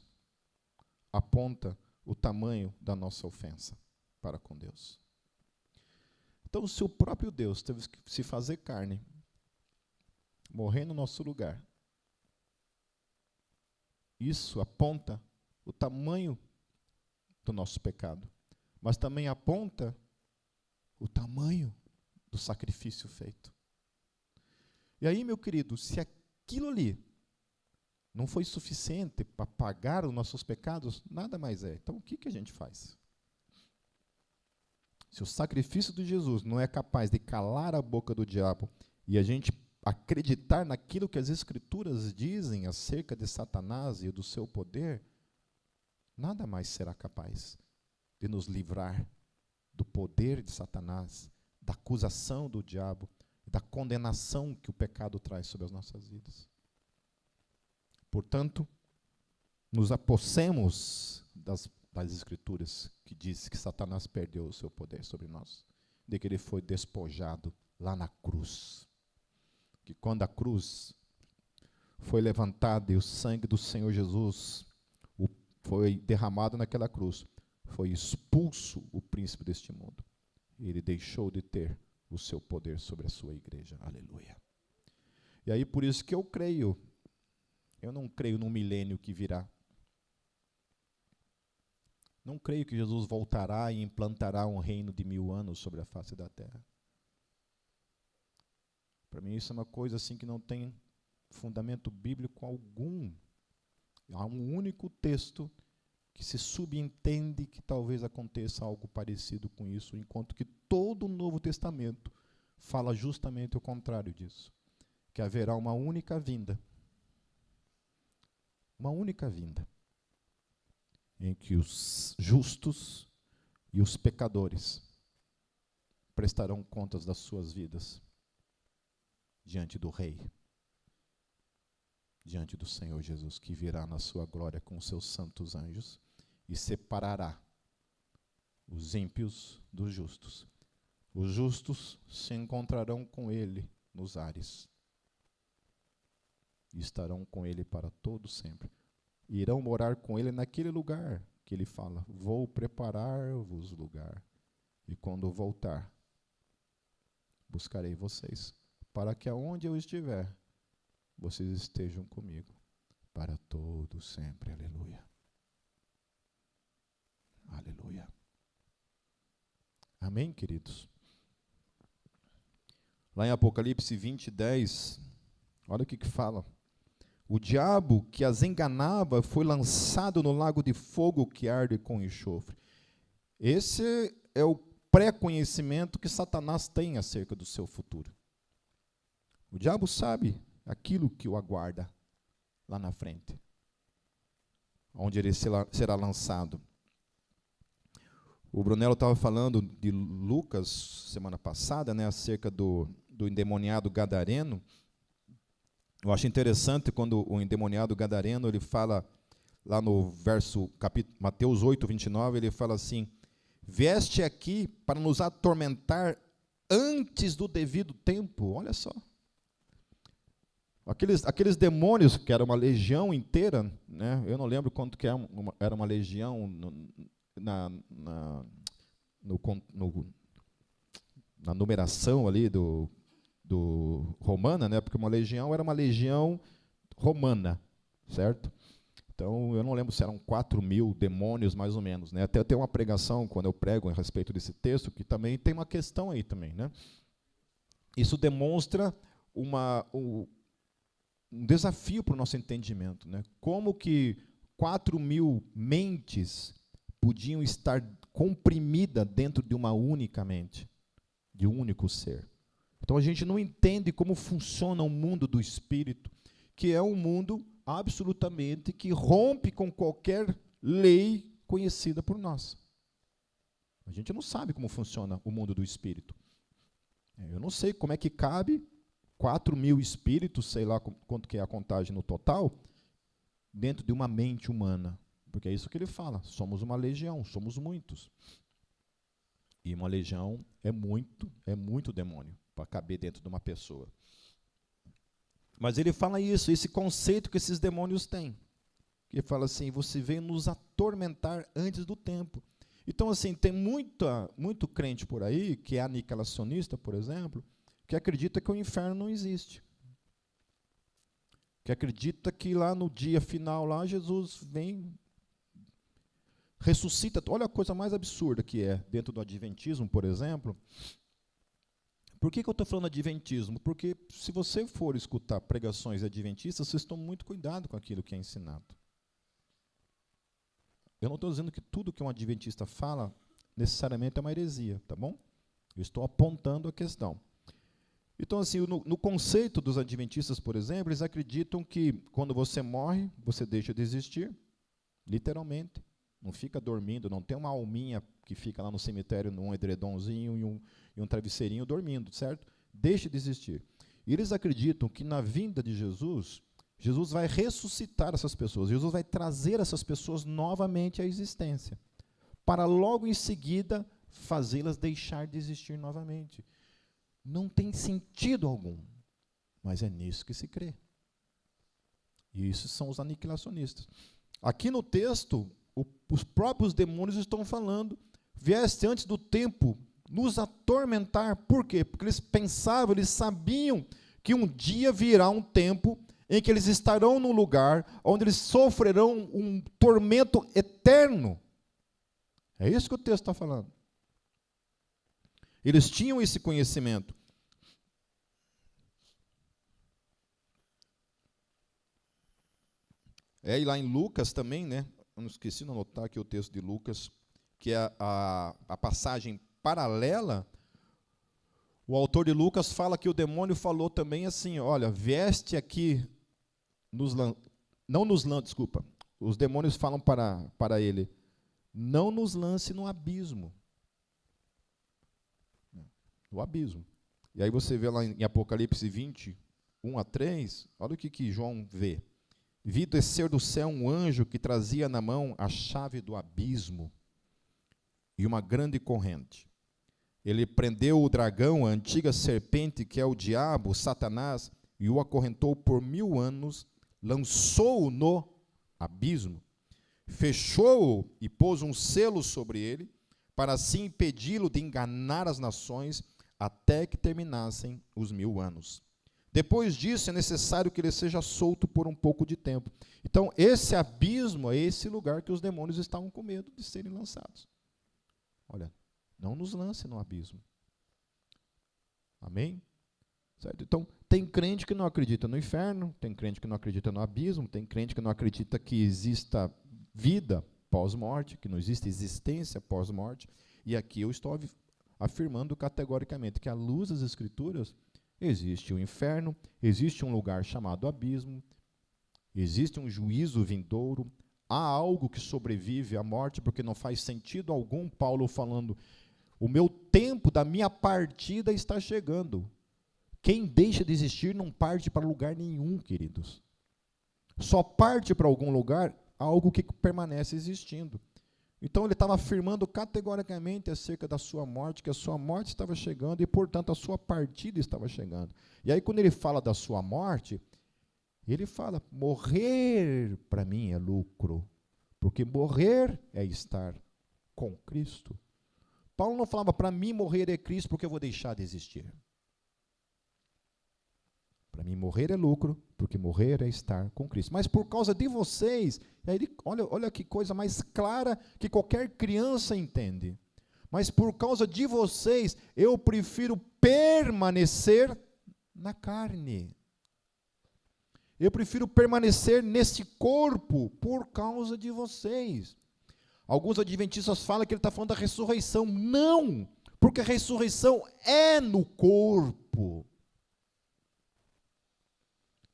aponta o tamanho da nossa ofensa para com Deus. Então, se o próprio Deus teve que se fazer carne, morrer no nosso lugar, isso aponta o tamanho do nosso pecado, mas também aponta o tamanho do sacrifício feito. E aí, meu querido, se aquilo ali não foi suficiente para pagar os nossos pecados, nada mais é. Então, o que a gente faz? Se o sacrifício de Jesus não é capaz de calar a boca do diabo e a gente acreditar naquilo que as Escrituras dizem acerca de Satanás e do seu poder, nada mais será capaz de nos livrar do poder de Satanás, da acusação do diabo, da condenação que o pecado traz sobre as nossas vidas. Portanto, nos apossemos das Escrituras, que diz que Satanás perdeu o seu poder sobre nós, de que ele foi despojado lá na cruz. Que quando a cruz foi levantada e o sangue do Senhor Jesus foi derramado naquela cruz, foi expulso o príncipe deste mundo. E ele deixou de ter o seu poder sobre a sua igreja. Aleluia. E aí, por isso que eu não creio no milênio que virá. Não creio que Jesus voltará e implantará um reino de 1000 anos sobre a face da terra. Para mim isso é uma coisa assim que não tem fundamento bíblico algum. Há um único texto que se subentende que talvez aconteça algo parecido com isso, enquanto que todo o Novo Testamento fala justamente o contrário disso, que haverá uma única vinda. Uma única vinda, em que os justos e os pecadores prestarão contas das suas vidas diante do Rei, diante do Senhor Jesus, que virá na sua glória com os seus santos anjos e separará os ímpios dos justos. Os justos se encontrarão com ele nos ares e estarão com ele para todo sempre. Irão morar com ele naquele lugar que ele fala: vou preparar-vos lugar, e quando voltar, buscarei vocês, para que aonde eu estiver, vocês estejam comigo para todo sempre. Aleluia. Aleluia. Amém, queridos? Lá em Apocalipse 20:10, olha o que fala. O diabo que as enganava foi lançado no lago de fogo que arde com enxofre. Esse é o pré-conhecimento que Satanás tem acerca do seu futuro. O diabo sabe aquilo que o aguarda lá na frente, onde ele será lançado. O Brunello estava falando de Lucas semana passada, né, acerca do endemoniado gadareno. Eu acho interessante quando o endemoniado gadareno, ele fala lá no verso, Mateus 8:29, ele fala assim: vieste aqui para nos atormentar antes do devido tempo. Olha só. Aqueles demônios, que era uma legião inteira, né? Eu não lembro quanto que era uma legião na numeração ali do romana, né? Porque uma legião era uma legião romana, certo? Então, eu não lembro se eram 4.000 demônios, mais ou menos, né? Até tem uma pregação, quando eu prego a respeito desse texto, que também tem uma questão aí também, né? Isso demonstra um desafio para o nosso entendimento, né? Como que 4.000 mentes podiam estar comprimidas dentro de uma única mente, de um único ser. Então a gente não entende como funciona o mundo do espírito, que é um mundo absolutamente que rompe com qualquer lei conhecida por nós. A gente não sabe como funciona o mundo do espírito. Eu não sei como é que cabe 4.000 espíritos, sei lá quanto que é a contagem no total, dentro de uma mente humana. Porque é isso que ele fala, somos uma legião, somos muitos. E uma legião é muito demônio para caber dentro de uma pessoa. Mas ele fala isso, esse conceito que esses demônios têm. Ele fala assim: você veio nos atormentar antes do tempo. Então, assim, tem muito crente por aí, que é aniquilacionista, por exemplo, que acredita que o inferno não existe. Que acredita que lá no dia final, lá Jesus vem, ressuscita. Olha a coisa mais absurda que é dentro do adventismo, por exemplo. Por que eu estou falando adventismo? Porque se você for escutar pregações adventistas, vocês estão muito cuidado com aquilo que é ensinado. Eu não estou dizendo que tudo que um adventista fala necessariamente é uma heresia, tá bom? Eu estou apontando a questão. Então, assim, no conceito dos adventistas, por exemplo, eles acreditam que quando você morre, você deixa de existir, literalmente. Não fica dormindo, não tem uma alminha que fica lá no cemitério num edredomzinho e um travesseirinho dormindo, certo? Deixa de existir. E eles acreditam que na vinda de Jesus, Jesus vai ressuscitar essas pessoas, Jesus vai trazer essas pessoas novamente à existência, para logo em seguida fazê-las deixar de existir novamente. Não tem sentido algum, mas é nisso que se crê. E isso são os aniquilacionistas. Aqui no texto, os próprios demônios estão falando: vieste antes do tempo nos atormentar. Por quê? Porque eles pensavam, eles sabiam que um dia virá um tempo em que eles estarão num lugar onde eles sofrerão um tormento eterno. É isso que o texto está falando. Eles tinham esse conhecimento. E lá em Lucas também, né? Eu não esqueci de anotar aqui o texto de Lucas, que é a passagem paralela. O autor de Lucas fala que o demônio falou também assim: olha, vieste aqui, desculpa. Os demônios falam para ele: não nos lance no abismo. no abismo. E aí você vê lá em Apocalipse 20, 1-3, olha o que João vê. Vi descer do céu um anjo que trazia na mão a chave do abismo e uma grande corrente. Ele prendeu o dragão, a antiga serpente, que é o diabo, Satanás, e o acorrentou por 1000 anos, lançou-o no abismo, fechou-o e pôs um selo sobre ele, para assim impedi-lo de enganar as nações, até que terminassem os 1000 anos. Depois disso, é necessário que ele seja solto por um pouco de tempo. Então, esse abismo é esse lugar que os demônios estavam com medo de serem lançados. Olha, não nos lance no abismo. Amém? Certo? Então, tem crente que não acredita no inferno, tem crente que não acredita no abismo, tem crente que não acredita que exista vida pós-morte, que não existe existência pós-morte. E aqui eu estou afirmando categoricamente que, à luz das Escrituras, existe o inferno, existe um lugar chamado abismo, existe um juízo vindouro, há algo que sobrevive à morte, porque não faz sentido algum Paulo falando, o meu tempo da minha partida está chegando. Quem deixa de existir não parte para lugar nenhum, queridos. Só parte para algum lugar algo que permanece existindo. Então ele estava afirmando categoricamente acerca da sua morte, que a sua morte estava chegando e, portanto, a sua partida estava chegando. E aí, quando ele fala da sua morte, ele fala, morrer para mim é lucro, porque morrer é estar com Cristo. Paulo não falava, para mim morrer é Cristo, porque eu vou deixar de existir. Para mim morrer é lucro, porque morrer é estar com Cristo. Mas por causa de vocês, aí ele, olha que coisa mais clara que qualquer criança entende. Mas por causa de vocês, eu prefiro permanecer na carne. Eu prefiro permanecer nesse corpo por causa de vocês. Alguns adventistas falam que ele está falando da ressurreição. Não, porque a ressurreição é no corpo.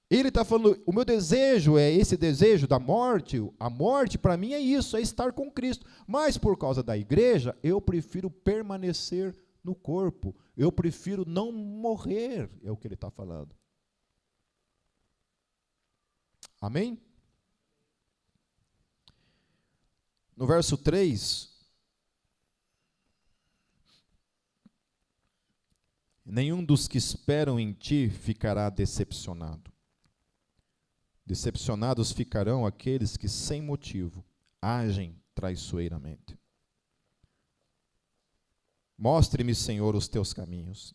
Ele está falando, o meu desejo é esse desejo da morte, a morte para mim é isso, é estar com Cristo. Mas por causa da igreja, eu prefiro permanecer no corpo, eu prefiro não morrer, é o que ele está falando. Amém? No verso 3, nenhum dos que esperam em ti ficará decepcionado. Decepcionados ficarão aqueles que, sem motivo, agem traiçoeiramente. Mostre-me, Senhor, os teus caminhos.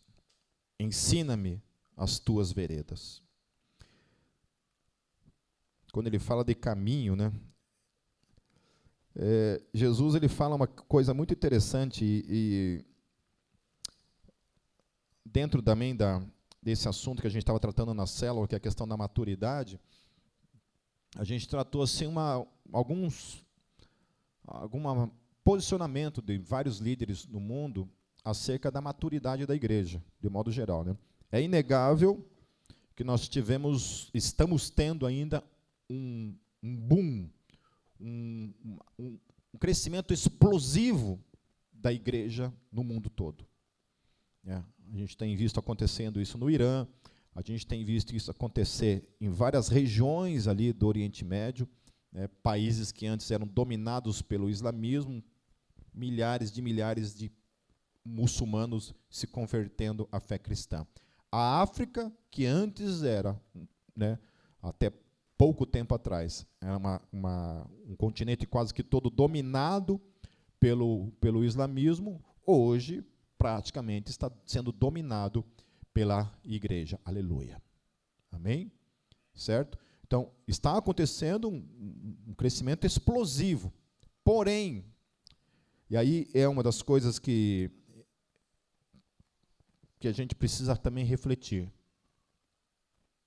Ensina-me as tuas veredas. Quando ele fala de caminho, né? Jesus ele fala uma coisa muito interessante e dentro também desse assunto que a gente estava tratando na célula, que é a questão da maturidade, a gente tratou assim algum posicionamento de vários líderes no mundo acerca da maturidade da igreja, de modo geral, né? É inegável que nós estamos tendo ainda um boom, um crescimento explosivo da igreja no mundo todo. A gente tem visto acontecendo isso no Irã, a gente tem visto isso acontecer em várias regiões ali do Oriente Médio, né, países que antes eram dominados pelo islamismo, milhares de muçulmanos se convertendo à fé cristã. A África, que antes era, né, até pouco tempo atrás, era um continente quase que todo dominado pelo islamismo, hoje praticamente está sendo dominado pela igreja. Aleluia. Amém? Certo? Então, está acontecendo um crescimento explosivo. Porém, e aí é uma das coisas que a gente precisa também refletir.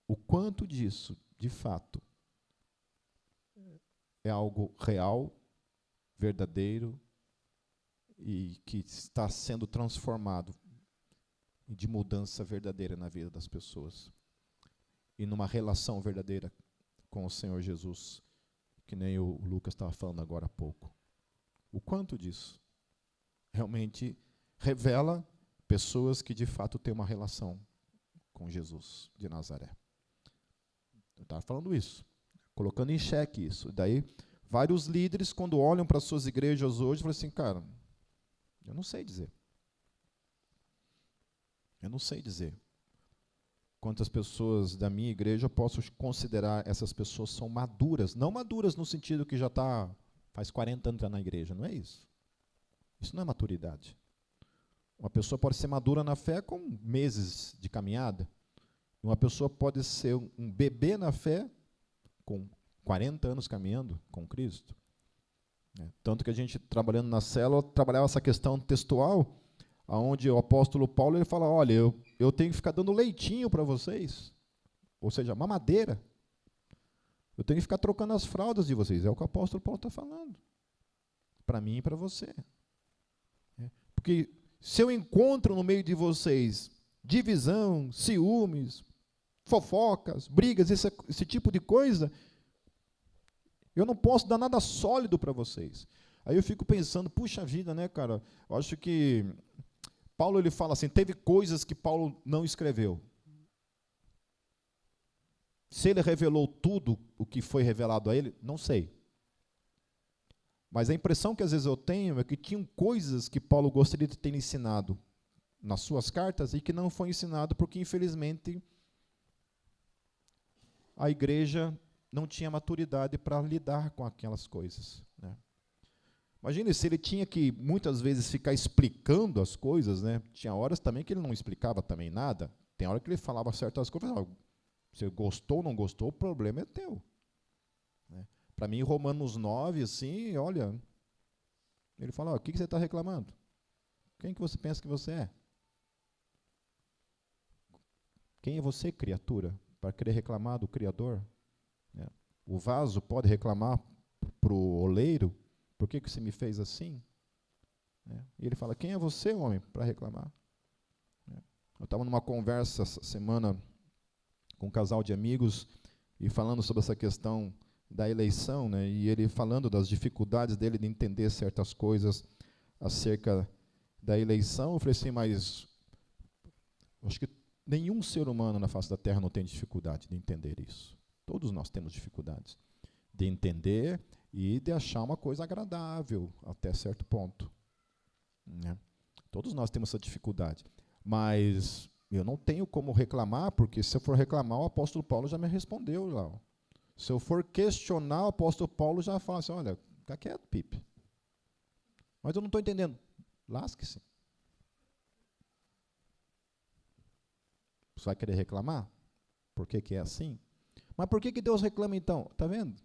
O quanto disso, de fato, é algo real, verdadeiro e que está sendo transformado de mudança verdadeira na vida das pessoas e numa relação verdadeira com o Senhor Jesus, que nem o Lucas estava falando agora há pouco. O quanto disso realmente revela pessoas que de fato têm uma relação com Jesus de Nazaré. Eu estava falando isso, colocando em xeque isso. Daí, vários líderes, quando olham para as suas igrejas hoje, falam assim, cara, eu não sei dizer. Eu não sei dizer quantas pessoas da minha igreja eu posso considerar essas pessoas são maduras. Não maduras no sentido que já faz 40 anos na igreja, não é isso. Isso não é maturidade. Uma pessoa pode ser madura na fé com meses de caminhada. Uma pessoa pode ser um bebê na fé com 40 anos caminhando com Cristo. Tanto que a gente, trabalhando na célula, trabalhava essa questão textual, onde o apóstolo Paulo ele fala, olha, eu tenho que ficar dando leitinho para vocês, ou seja, mamadeira. Eu tenho que ficar trocando as fraldas de vocês. É o que o apóstolo Paulo está falando. Para mim e para você. Porque se eu encontro no meio de vocês divisão, ciúmes, fofocas, brigas, esse tipo de coisa, eu não posso dar nada sólido para vocês. Aí eu fico pensando, puxa vida, né, cara? Eu acho que Paulo ele fala assim, teve coisas que Paulo não escreveu. Se ele revelou tudo o que foi revelado a ele, não sei. Mas a impressão que às vezes eu tenho é que tinham coisas que Paulo gostaria de ter ensinado nas suas cartas e que não foi ensinado porque, infelizmente, a igreja não tinha maturidade para lidar com aquelas coisas. Né? Imagine se ele tinha que, muitas vezes, ficar explicando as coisas. Né? Tinha horas também que ele não explicava também nada. Tem hora que ele falava certas coisas. Se gostou ou não gostou, o problema é teu. Né? Para mim, Romanos 9, assim, olha, ele fala, o que você está reclamando? Quem que você pensa que você é? Quem é você, criatura, para querer reclamar do Criador? O vaso pode reclamar para o oleiro, por que você me fez assim? E ele fala, quem é você, homem, para reclamar? Eu estava numa conversa essa semana com um casal de amigos e falando sobre essa questão da eleição, né, e ele falando das dificuldades dele de entender certas coisas acerca da eleição. Eu falei assim, mas acho que nenhum ser humano na face da Terra não tem dificuldade de entender isso. Todos nós temos dificuldades de entender e de achar uma coisa agradável até certo ponto. Né? Todos nós temos essa dificuldade. Mas eu não tenho como reclamar, porque se eu for reclamar, o apóstolo Paulo já me respondeu lá. Se eu for questionar, o apóstolo Paulo já fala assim, olha, fica quieto, Pipe. Mas eu não estou entendendo. Lasque-se. Você vai querer reclamar? Por que é assim? Mas por que Deus reclama então? Está vendo?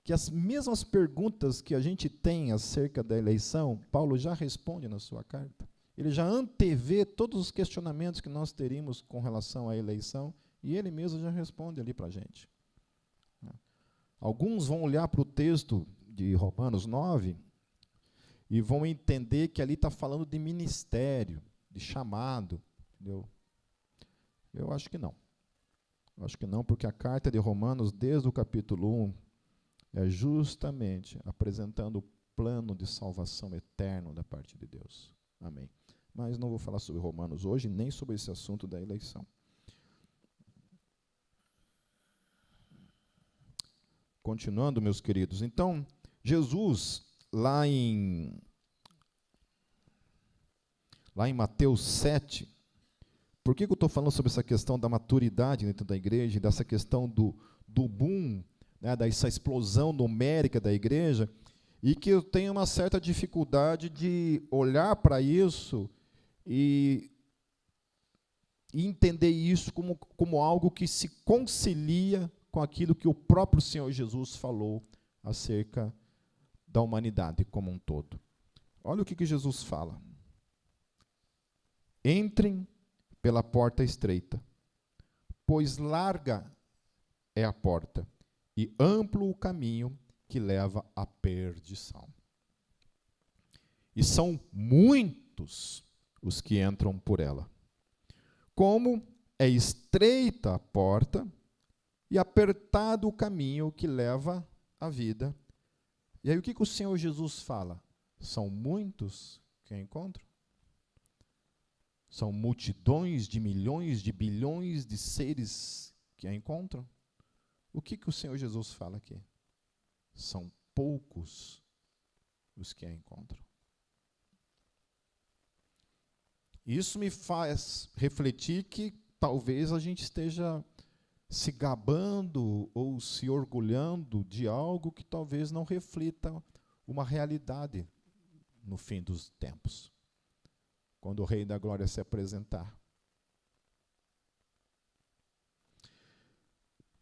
Que as mesmas perguntas que a gente tem acerca da eleição, Paulo já responde na sua carta. Ele já antevê todos os questionamentos que nós teríamos com relação à eleição, e ele mesmo já responde ali para a gente. Alguns vão olhar para o texto de Romanos 9 e vão entender que ali está falando de ministério, de chamado. Entendeu? Eu acho que não. Eu acho que não, porque a carta de Romanos, desde o capítulo 1, é justamente apresentando o plano de salvação eterno da parte de Deus. Amém. Mas não vou falar sobre Romanos hoje, nem sobre esse assunto da eleição. Continuando, meus queridos. Então, Jesus, lá em Mateus 7, por que eu estou falando sobre essa questão da maturidade dentro da igreja, dessa questão do boom, né, dessa explosão numérica da igreja, e que eu tenho uma certa dificuldade de olhar para isso e entender isso como algo que se concilia com aquilo que o próprio Senhor Jesus falou acerca da humanidade como um todo. Olha o que Jesus fala. Entrem pela porta estreita, pois larga é a porta e amplo o caminho que leva à perdição. E são muitos os que entram por ela. Como é estreita a porta e apertado o caminho que leva à vida. E aí o que o Senhor Jesus fala? São muitos que encontram? São multidões de milhões, de bilhões de seres que a encontram. O que o Senhor Jesus fala aqui? São poucos os que a encontram. Isso me faz refletir que talvez a gente esteja se gabando ou se orgulhando de algo que talvez não reflita uma realidade no fim dos tempos, quando o Rei da Glória se apresentar.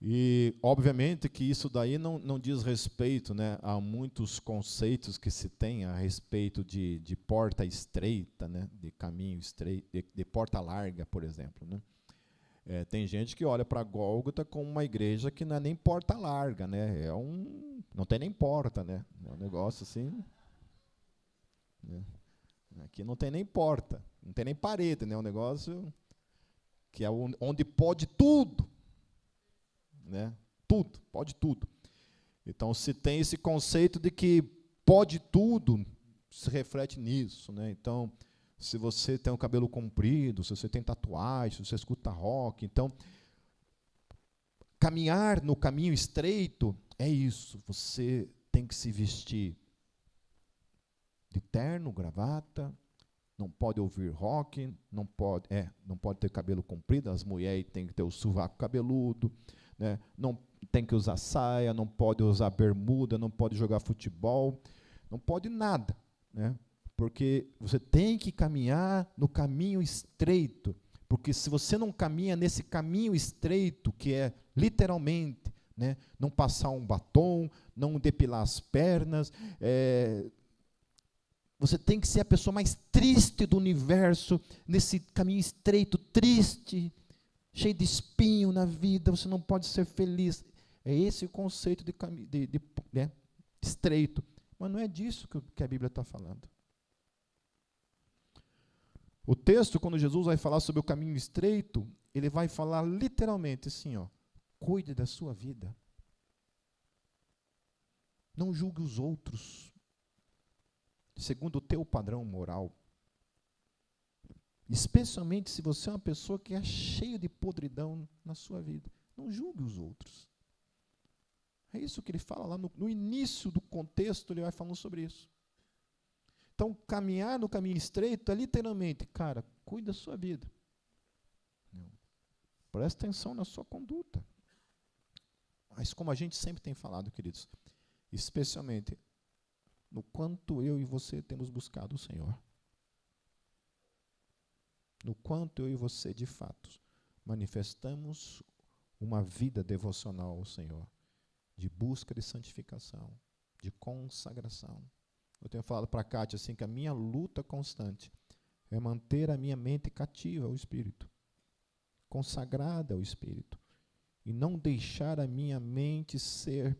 E, obviamente, que isso daí não diz respeito, né, a muitos conceitos que se tem a respeito de porta estreita, né, de caminho estreito, de porta larga, por exemplo. Né. Tem gente que olha para Gólgota como uma igreja que não é nem porta larga, né, não tem nem porta, né, é um negócio assim. Né. Aqui não tem nem porta, não tem nem parede, né, é um negócio que é onde pode tudo. Né? Tudo, pode tudo. Então, se tem esse conceito de que pode tudo, se reflete nisso. Né? Então, se você tem o cabelo comprido, se você tem tatuagem, se você escuta rock, então, caminhar no caminho estreito é isso. Você tem que se vestir de terno, gravata, não pode ouvir rock, não pode ter cabelo comprido, as mulheres têm que ter o sovaco cabeludo, né? Não tem que usar saia, não pode usar bermuda, não pode jogar futebol, não pode nada, né? Porque você tem que caminhar no caminho estreito, porque se você não caminha nesse caminho estreito, que é literalmente, né, não passar um batom, não depilar as pernas, você tem que ser a pessoa mais triste do universo, nesse caminho estreito, triste, cheio de espinho na vida, você não pode ser feliz. É esse o conceito de né, estreito. Mas não é disso que a Bíblia está falando. O texto, quando Jesus vai falar sobre o caminho estreito, ele vai falar literalmente assim, ó, cuide da sua vida. Não julgue os outros segundo o teu padrão moral. Especialmente se você é uma pessoa que é cheia de podridão na sua vida. Não julgue os outros. É isso que ele fala lá no início do contexto, ele vai falando sobre isso. Então, caminhar no caminho estreito é literalmente, cara, cuida da sua vida. Presta atenção na sua conduta. Mas como a gente sempre tem falado, queridos, especialmente no quanto eu e você temos buscado o Senhor. No quanto eu e você, de fato, manifestamos uma vida devocional ao Senhor, de busca de santificação, de consagração. Eu tenho falado para a Kátia assim, que a minha luta constante é manter a minha mente cativa ao Espírito, consagrada ao Espírito, e não deixar a minha mente ser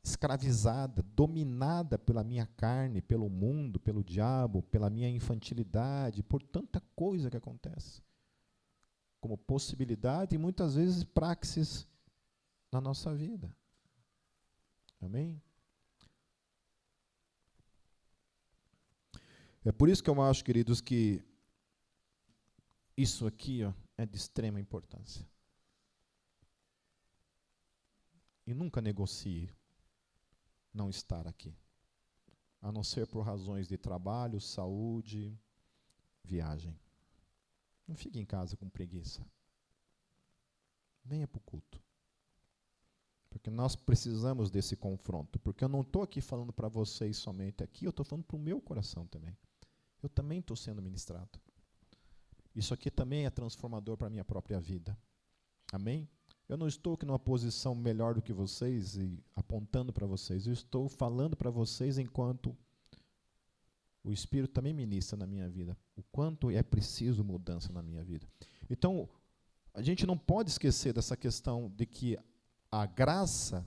escravizada, dominada pela minha carne, pelo mundo, pelo diabo, pela minha infantilidade, por tanta coisa que acontece, como possibilidade e muitas vezes praxis na nossa vida. Amém? É por isso que eu acho, queridos, que isso aqui, ó, é de extrema importância. E nunca negocie não estar aqui, a não ser por razões de trabalho, saúde, viagem. Não fique em casa com preguiça. Venha para o culto. Porque nós precisamos desse confronto. Porque eu não estou aqui falando para vocês somente aqui, eu estou falando para o meu coração também. Eu também estou sendo ministrado. Isso aqui também é transformador para a minha própria vida. Amém? Eu não estou aqui numa posição melhor do que vocês e apontando para vocês. Eu estou falando para vocês enquanto o Espírito também ministra na minha vida. O quanto é preciso mudança na minha vida. Então, a gente não pode esquecer dessa questão de que a graça,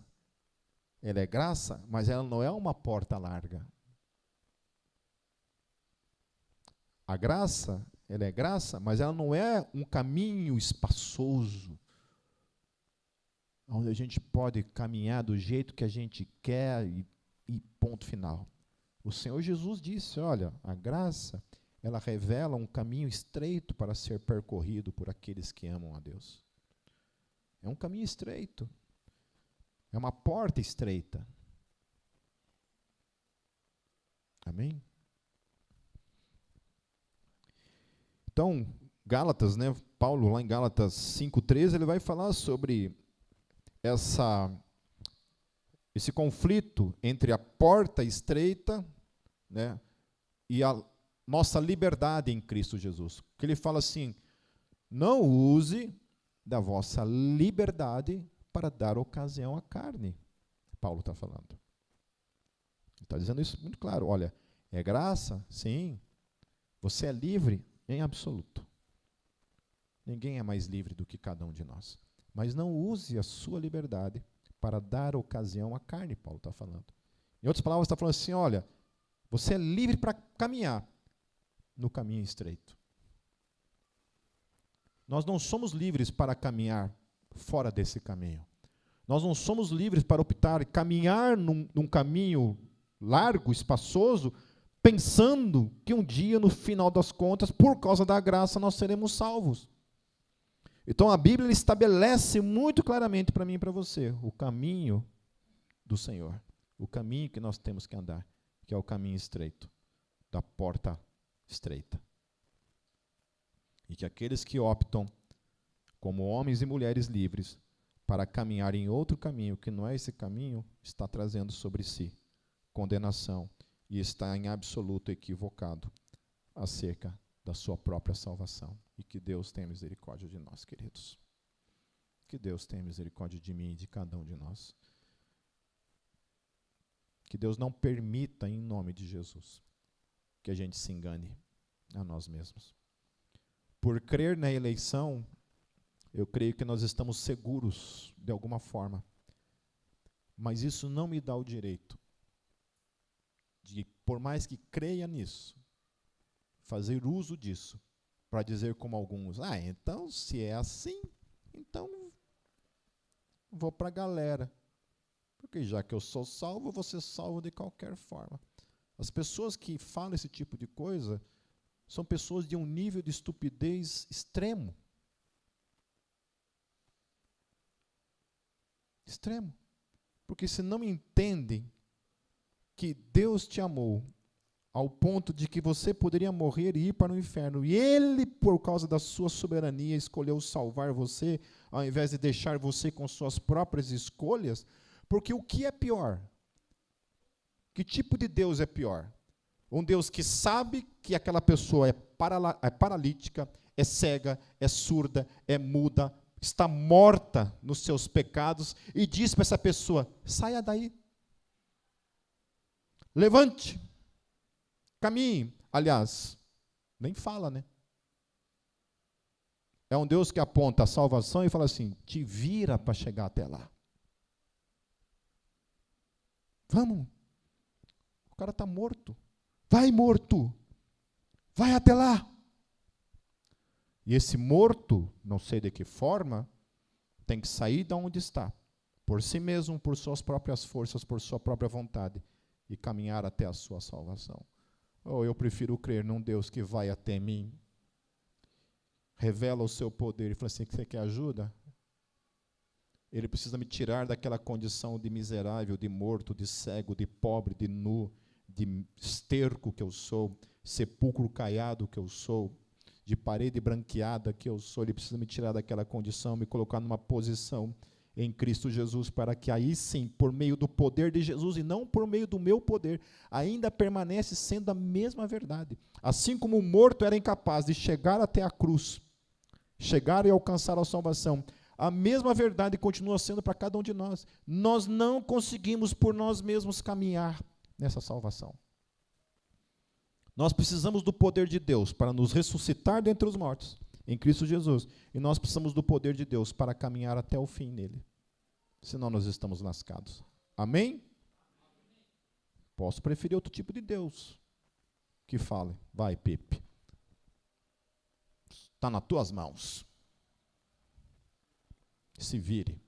ela é graça, mas ela não é uma porta larga. A graça, ela é graça, mas ela não é um caminho espaçoso, onde a gente pode caminhar do jeito que a gente quer e ponto final. O Senhor Jesus disse, olha, a graça, ela revela um caminho estreito para ser percorrido por aqueles que amam a Deus. É um caminho estreito. É uma porta estreita. Amém? Então, Gálatas, né? Paulo, lá em Gálatas 5,13, ele vai falar sobre esse conflito entre a porta estreita, né, e a nossa liberdade em Cristo Jesus. Que ele fala assim: não use da vossa liberdade para dar ocasião à carne. Paulo está falando. Ele está dizendo isso muito claro. Olha, é graça? Sim. Você é livre em absoluto. Ninguém é mais livre do que cada um de nós. Mas não use a sua liberdade para dar ocasião à carne, Paulo está falando. Em outras palavras, está falando assim: olha, você é livre para caminhar no caminho estreito. Nós não somos livres para caminhar fora desse caminho. Nós não somos livres para optar e caminhar num caminho largo, espaçoso, pensando que um dia, no final das contas, por causa da graça, nós seremos salvos. Então a Bíblia estabelece muito claramente para mim e para você o caminho do Senhor, o caminho que nós temos que andar, que é o caminho estreito, da porta estreita. E que aqueles que optam como homens e mulheres livres para caminhar em outro caminho, que não é esse caminho, está trazendo sobre si condenação e está em absoluto equivocado acerca da sua própria salvação. E que Deus tenha misericórdia de nós, queridos. Que Deus tenha misericórdia de mim e de cada um de nós. Que Deus não permita, em nome de Jesus, que a gente se engane a nós mesmos. Por crer na eleição, eu creio que nós estamos seguros de alguma forma. Mas isso não me dá o direito de, por mais que creia nisso, fazer uso disso para dizer como alguns: então se é assim, então vou para a galera. Porque já que eu sou salvo, eu vou ser salvo de qualquer forma. As pessoas que falam esse tipo de coisa são pessoas de um nível de estupidez extremo. Extremo. Porque se não entendem que Deus te amou ao ponto de que você poderia morrer e ir para o inferno, e Ele, por causa da sua soberania, escolheu salvar você, ao invés de deixar você com suas próprias escolhas, porque o que é pior? Que tipo de Deus é pior? Um Deus que sabe que aquela pessoa é paralítica, é cega, é surda, é muda, está morta nos seus pecados, e diz para essa pessoa: saia daí. Levante. Caminhe. Aliás, nem fala, né? É um Deus que aponta a salvação e fala assim: te vira para chegar até lá. Vamos. O cara está morto. Vai, morto. Vai até lá. E esse morto, não sei de que forma, tem que sair de onde está, por si mesmo, por suas próprias forças, por sua própria vontade, e caminhar até a sua salvação. Ou eu prefiro crer num Deus que vai até mim, revela o seu poder e fala assim: você quer ajuda? Ele precisa me tirar daquela condição de miserável, de morto, de cego, de pobre, de nu, de esterco que eu sou, sepulcro caiado que eu sou, de parede branqueada que eu sou. Ele precisa me tirar daquela condição, me colocar numa posição em Cristo Jesus, para que aí sim, por meio do poder de Jesus e não por meio do meu poder, ainda permanece sendo a mesma verdade. Assim como o morto era incapaz de chegar até a cruz, chegar e alcançar a salvação, a mesma verdade continua sendo para cada um de nós. Nós não conseguimos por nós mesmos caminhar nessa salvação. Nós precisamos do poder de Deus para nos ressuscitar dentre os mortos, em Cristo Jesus. E nós precisamos do poder de Deus para caminhar até o fim nele. Senão nós estamos lascados. Amém? Posso preferir outro tipo de Deus que fale: vai, Pepe, está nas tuas mãos. Se vire.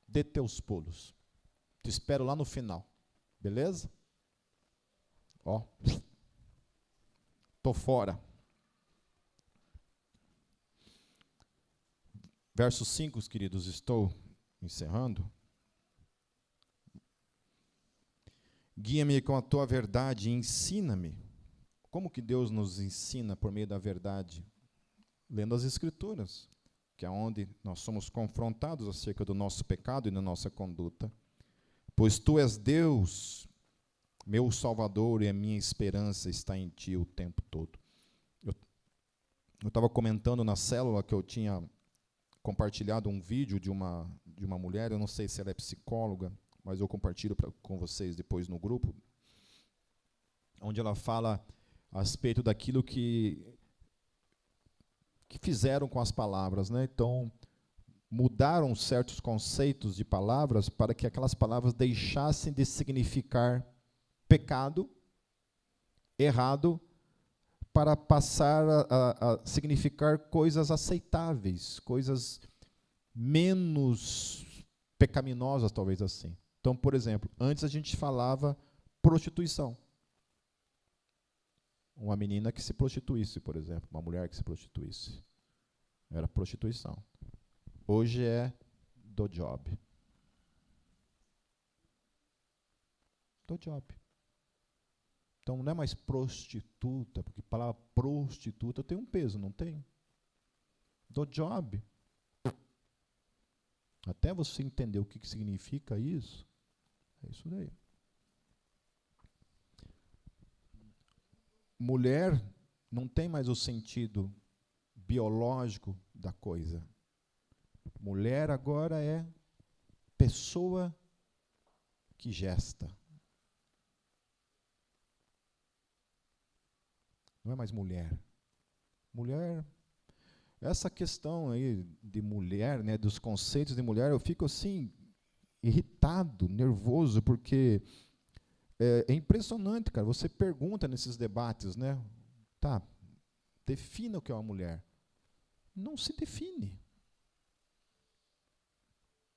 Dê teus pulos. Te espero lá no final. Beleza? Ó. Estou fora. Verso 5, queridos, estou encerrando. Guia-me com a tua verdade e ensina-me. Como que Deus nos ensina por meio da verdade? Lendo as Escrituras, que é onde nós somos confrontados acerca do nosso pecado e da nossa conduta. Pois tu és Deus, meu Salvador, e a minha esperança está em ti o tempo todo. Eu estava comentando na célula que eu tinha compartilhado um vídeo de uma mulher, eu não sei se ela é psicóloga, mas eu compartilho com vocês depois no grupo, onde ela fala a respeito daquilo que fizeram com as palavras, né? Então, mudaram certos conceitos de palavras para que aquelas palavras deixassem de significar pecado, errado, para passar a significar coisas aceitáveis, coisas menos pecaminosas, talvez assim. Então, por exemplo, antes a gente falava prostituição. Uma menina que se prostituísse, por exemplo, uma mulher que se prostituísse. Era prostituição. Hoje é do job. Do job. Então não é mais prostituta, porque a palavra prostituta tem um peso, não tem? Do job. Até você entender o que significa isso, é isso daí. Mulher não tem mais o sentido biológico da coisa. Mulher agora é pessoa que gesta. Não é mais mulher. Mulher, essa questão aí de mulher, né, dos conceitos de mulher, eu fico assim, irritado, nervoso, porque é impressionante, cara. Você pergunta nesses debates, né? Tá, defina o que é uma mulher. Não se define.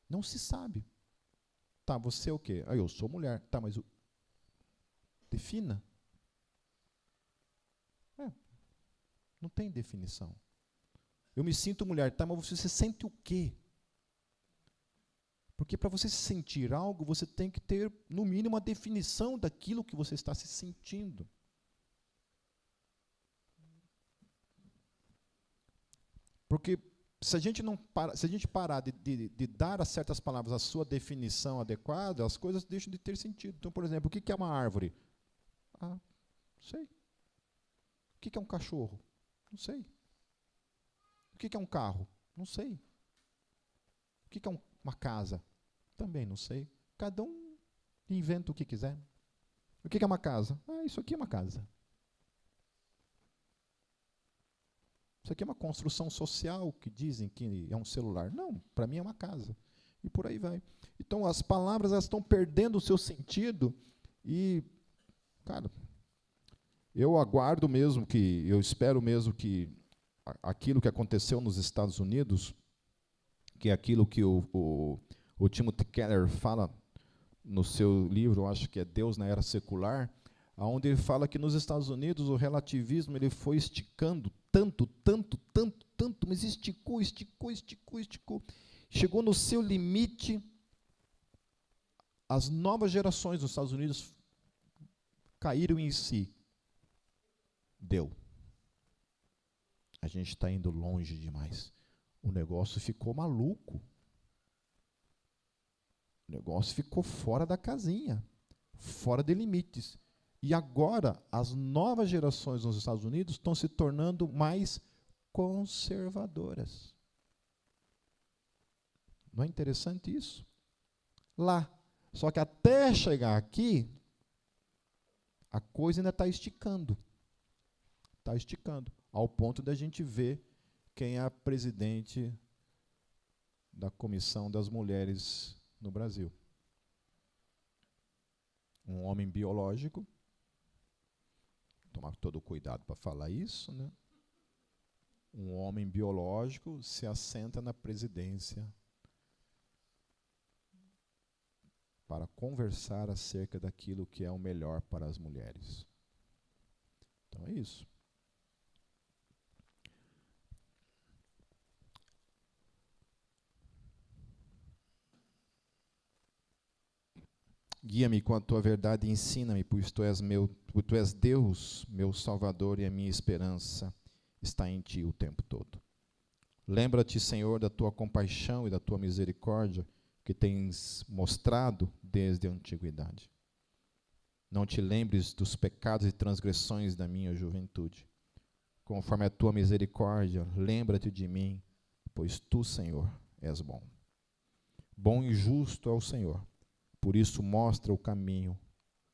Não se sabe. Tá, você é o quê? Ah, eu sou mulher. Tá, mas defina. Não tem definição. Eu me sinto mulher, tá, mas você se sente o quê? Porque para você se sentir algo, você tem que ter, no mínimo, uma definição daquilo que você está se sentindo. Porque se a gente parar de dar a certas palavras a sua definição adequada, as coisas deixam de ter sentido. Então, por exemplo, o que é uma árvore? Ah, não sei. O que é um cachorro? Não sei. O que é um carro? Não sei. O que é uma casa? Também não sei. Cada um inventa o que quiser. O que é uma casa? Ah, isso aqui é uma casa. Isso aqui é uma construção social que dizem que é um celular. Não, para mim é uma casa. E por aí vai. Então, as palavras elas estão perdendo o seu sentido e, cara, eu aguardo mesmo eu espero mesmo que aquilo que aconteceu nos Estados Unidos, que é aquilo que o Timothy Keller fala no seu livro, acho que é Deus na Era Secular, onde ele fala que nos Estados Unidos o relativismo ele foi esticando tanto, mas esticou. Chegou no seu limite, as novas gerações dos Estados Unidos caíram em si. Deu. A gente está indo longe demais. O negócio ficou maluco. O negócio ficou fora da casinha, fora de limites. E agora, as novas gerações nos Estados Unidos estão se tornando mais conservadoras. Não é interessante isso? Lá. Só que até chegar aqui, a coisa ainda está esticando. Está esticando. Ao ponto da gente ver quem é a presidente da Comissão das Mulheres no Brasil. Um homem biológico, tomar todo o cuidado para falar isso, né? Um homem biológico se assenta na presidência para conversar acerca daquilo que é o melhor para as mulheres. Então é isso. Guia-me com a tua verdade e ensina-me, pois tu és Deus, meu Salvador, e a minha esperança está em ti o tempo todo. Lembra-te, Senhor, da tua compaixão e da tua misericórdia que tens mostrado desde a antiguidade. Não te lembres dos pecados e transgressões da minha juventude. Conforme a tua misericórdia, lembra-te de mim, pois tu, Senhor, és bom. Bom e justo é o Senhor, por isso mostra o caminho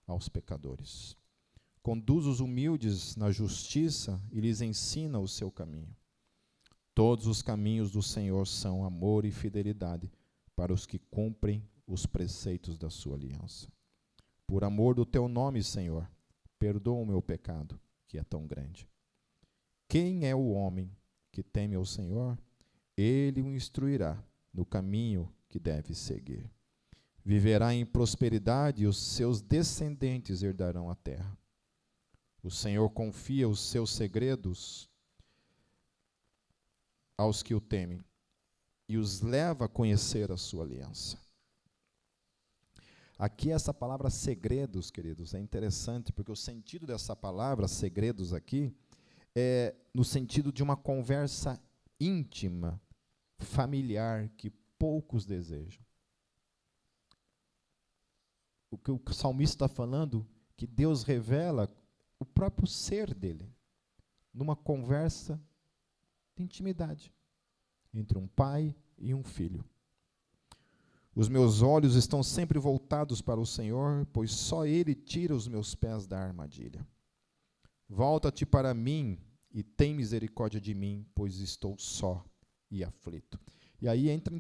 aos pecadores. Conduz os humildes na justiça e lhes ensina o seu caminho. Todos os caminhos do Senhor são amor e fidelidade para os que cumprem os preceitos da sua aliança. Por amor do teu nome, Senhor, perdoa o meu pecado, que é tão grande. Quem é o homem que teme ao Senhor? Ele o instruirá no caminho que deve seguir. Viverá em prosperidade e os seus descendentes herdarão a terra. O Senhor confia os seus segredos aos que o temem e os leva a conhecer a sua aliança. Aqui essa palavra segredos, queridos, é interessante, porque o sentido dessa palavra segredos aqui é no sentido de uma conversa íntima, familiar, que poucos desejam. O que o salmista está falando, que Deus revela o próprio ser dele, numa conversa de intimidade, entre um pai e um filho. Os meus olhos estão sempre voltados para o Senhor, pois só Ele tira os meus pés da armadilha. Volta-te para mim e tem misericórdia de mim, pois estou só e aflito. E aí entra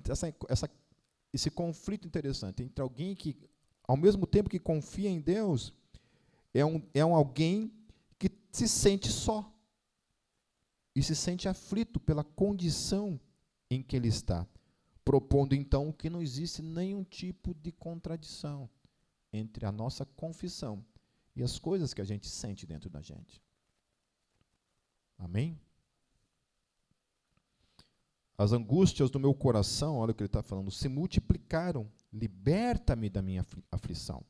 esse conflito interessante entre alguém que, ao mesmo tempo que confia em Deus, é um alguém que se sente só e se sente aflito pela condição em que ele está, propondo então que não existe nenhum tipo de contradição entre a nossa confissão e as coisas que a gente sente dentro da gente. Amém? As angústias do meu coração, olha o que ele está falando, se multiplicaram. Liberta-me da minha aflição.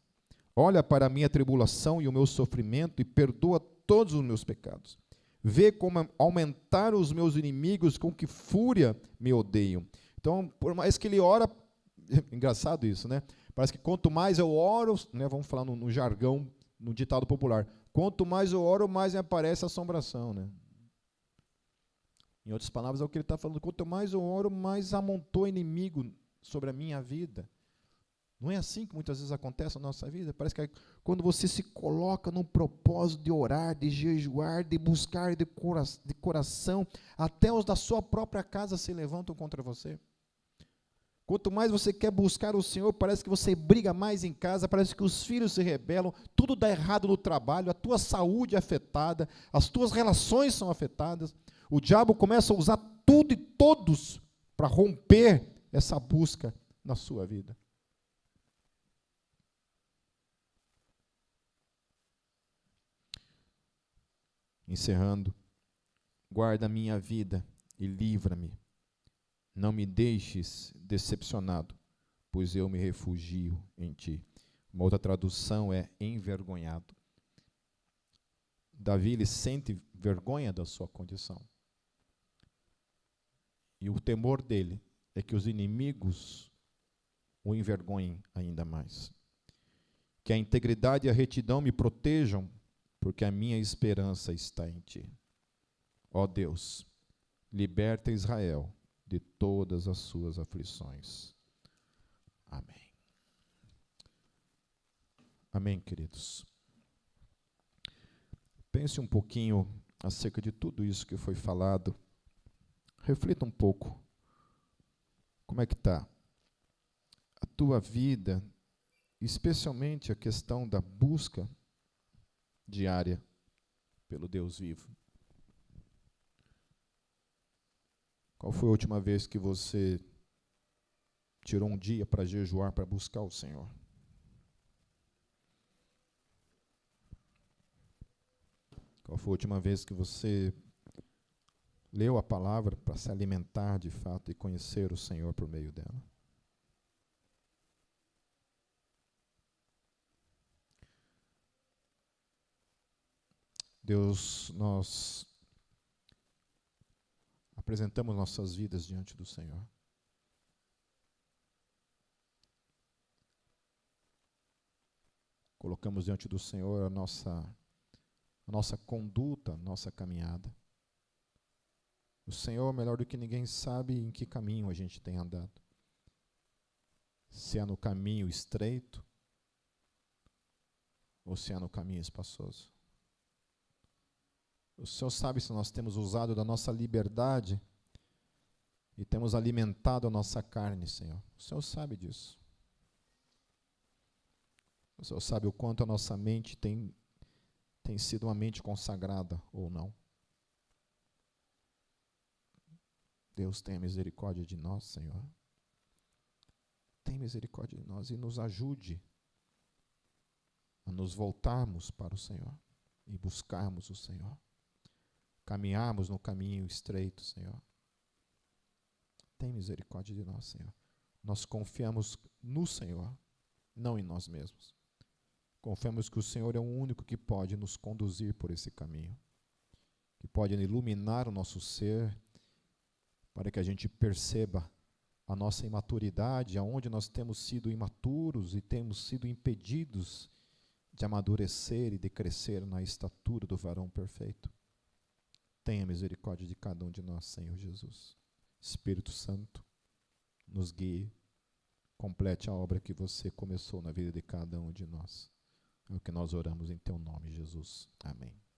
Olha para a minha tribulação e o meu sofrimento e perdoa todos os meus pecados. Vê como aumentaram os meus inimigos, com que fúria me odeiam. Então, por mais que ele ora, engraçado isso, né? Parece que quanto mais eu oro, né, vamos falar no jargão, no ditado popular, quanto mais eu oro, mais me aparece a assombração, né? Em outras palavras, é o que ele está falando, quanto mais eu oro, mais amontou inimigo sobre a minha vida. Não é assim que muitas vezes acontece na nossa vida? Parece que quando você se coloca num propósito de orar, de jejuar, de buscar de coração, até os da sua própria casa se levantam contra você. Quanto mais você quer buscar o Senhor, parece que você briga mais em casa, parece que os filhos se rebelam, tudo dá errado no trabalho, a tua saúde é afetada, as tuas relações são afetadas. O diabo começa a usar tudo e todos para romper essa busca na sua vida. Encerrando, guarda a minha vida e livra-me. Não me deixes decepcionado, pois eu me refugio em ti. Uma outra tradução é envergonhado. Davi, ele sente vergonha da sua condição. E o temor dele é que os inimigos o envergonhem ainda mais. Que a integridade e a retidão me protejam, porque a minha esperança está em ti. Ó Deus, liberta Israel de todas as suas aflições. Amém. Amém, queridos. Pense um pouquinho acerca de tudo isso que foi falado. Reflita um pouco. Como é que está a tua vida, especialmente a questão da busca diária pelo Deus vivo? Qual foi a última vez que você tirou um dia para jejuar, para buscar o Senhor? Qual foi a última vez que você leu a palavra para se alimentar de fato e conhecer o Senhor por meio dela? Deus, nós apresentamos nossas vidas diante do Senhor. Colocamos diante do Senhor a nossa conduta, a nossa caminhada. O Senhor, melhor do que ninguém, sabe em que caminho a gente tem andado. Se é no caminho estreito ou se é no caminho espaçoso. O Senhor sabe se nós temos usado da nossa liberdade e temos alimentado a nossa carne, Senhor. O Senhor sabe disso. O Senhor sabe o quanto a nossa mente tem sido uma mente consagrada ou não. Deus, tenha misericórdia de nós, Senhor. Tenha misericórdia de nós e nos ajude a nos voltarmos para o Senhor e buscarmos o Senhor. Caminharmos no caminho estreito, Senhor. Tenha misericórdia de nós, Senhor. Nós confiamos no Senhor, não em nós mesmos. Confiamos que o Senhor é o único que pode nos conduzir por esse caminho, que pode iluminar o nosso ser, para que a gente perceba a nossa imaturidade, aonde nós temos sido imaturos e temos sido impedidos de amadurecer e de crescer na estatura do varão perfeito. Tenha misericórdia de cada um de nós, Senhor Jesus. Espírito Santo, nos guie, complete a obra que você começou na vida de cada um de nós. É o que nós oramos em teu nome, Jesus. Amém.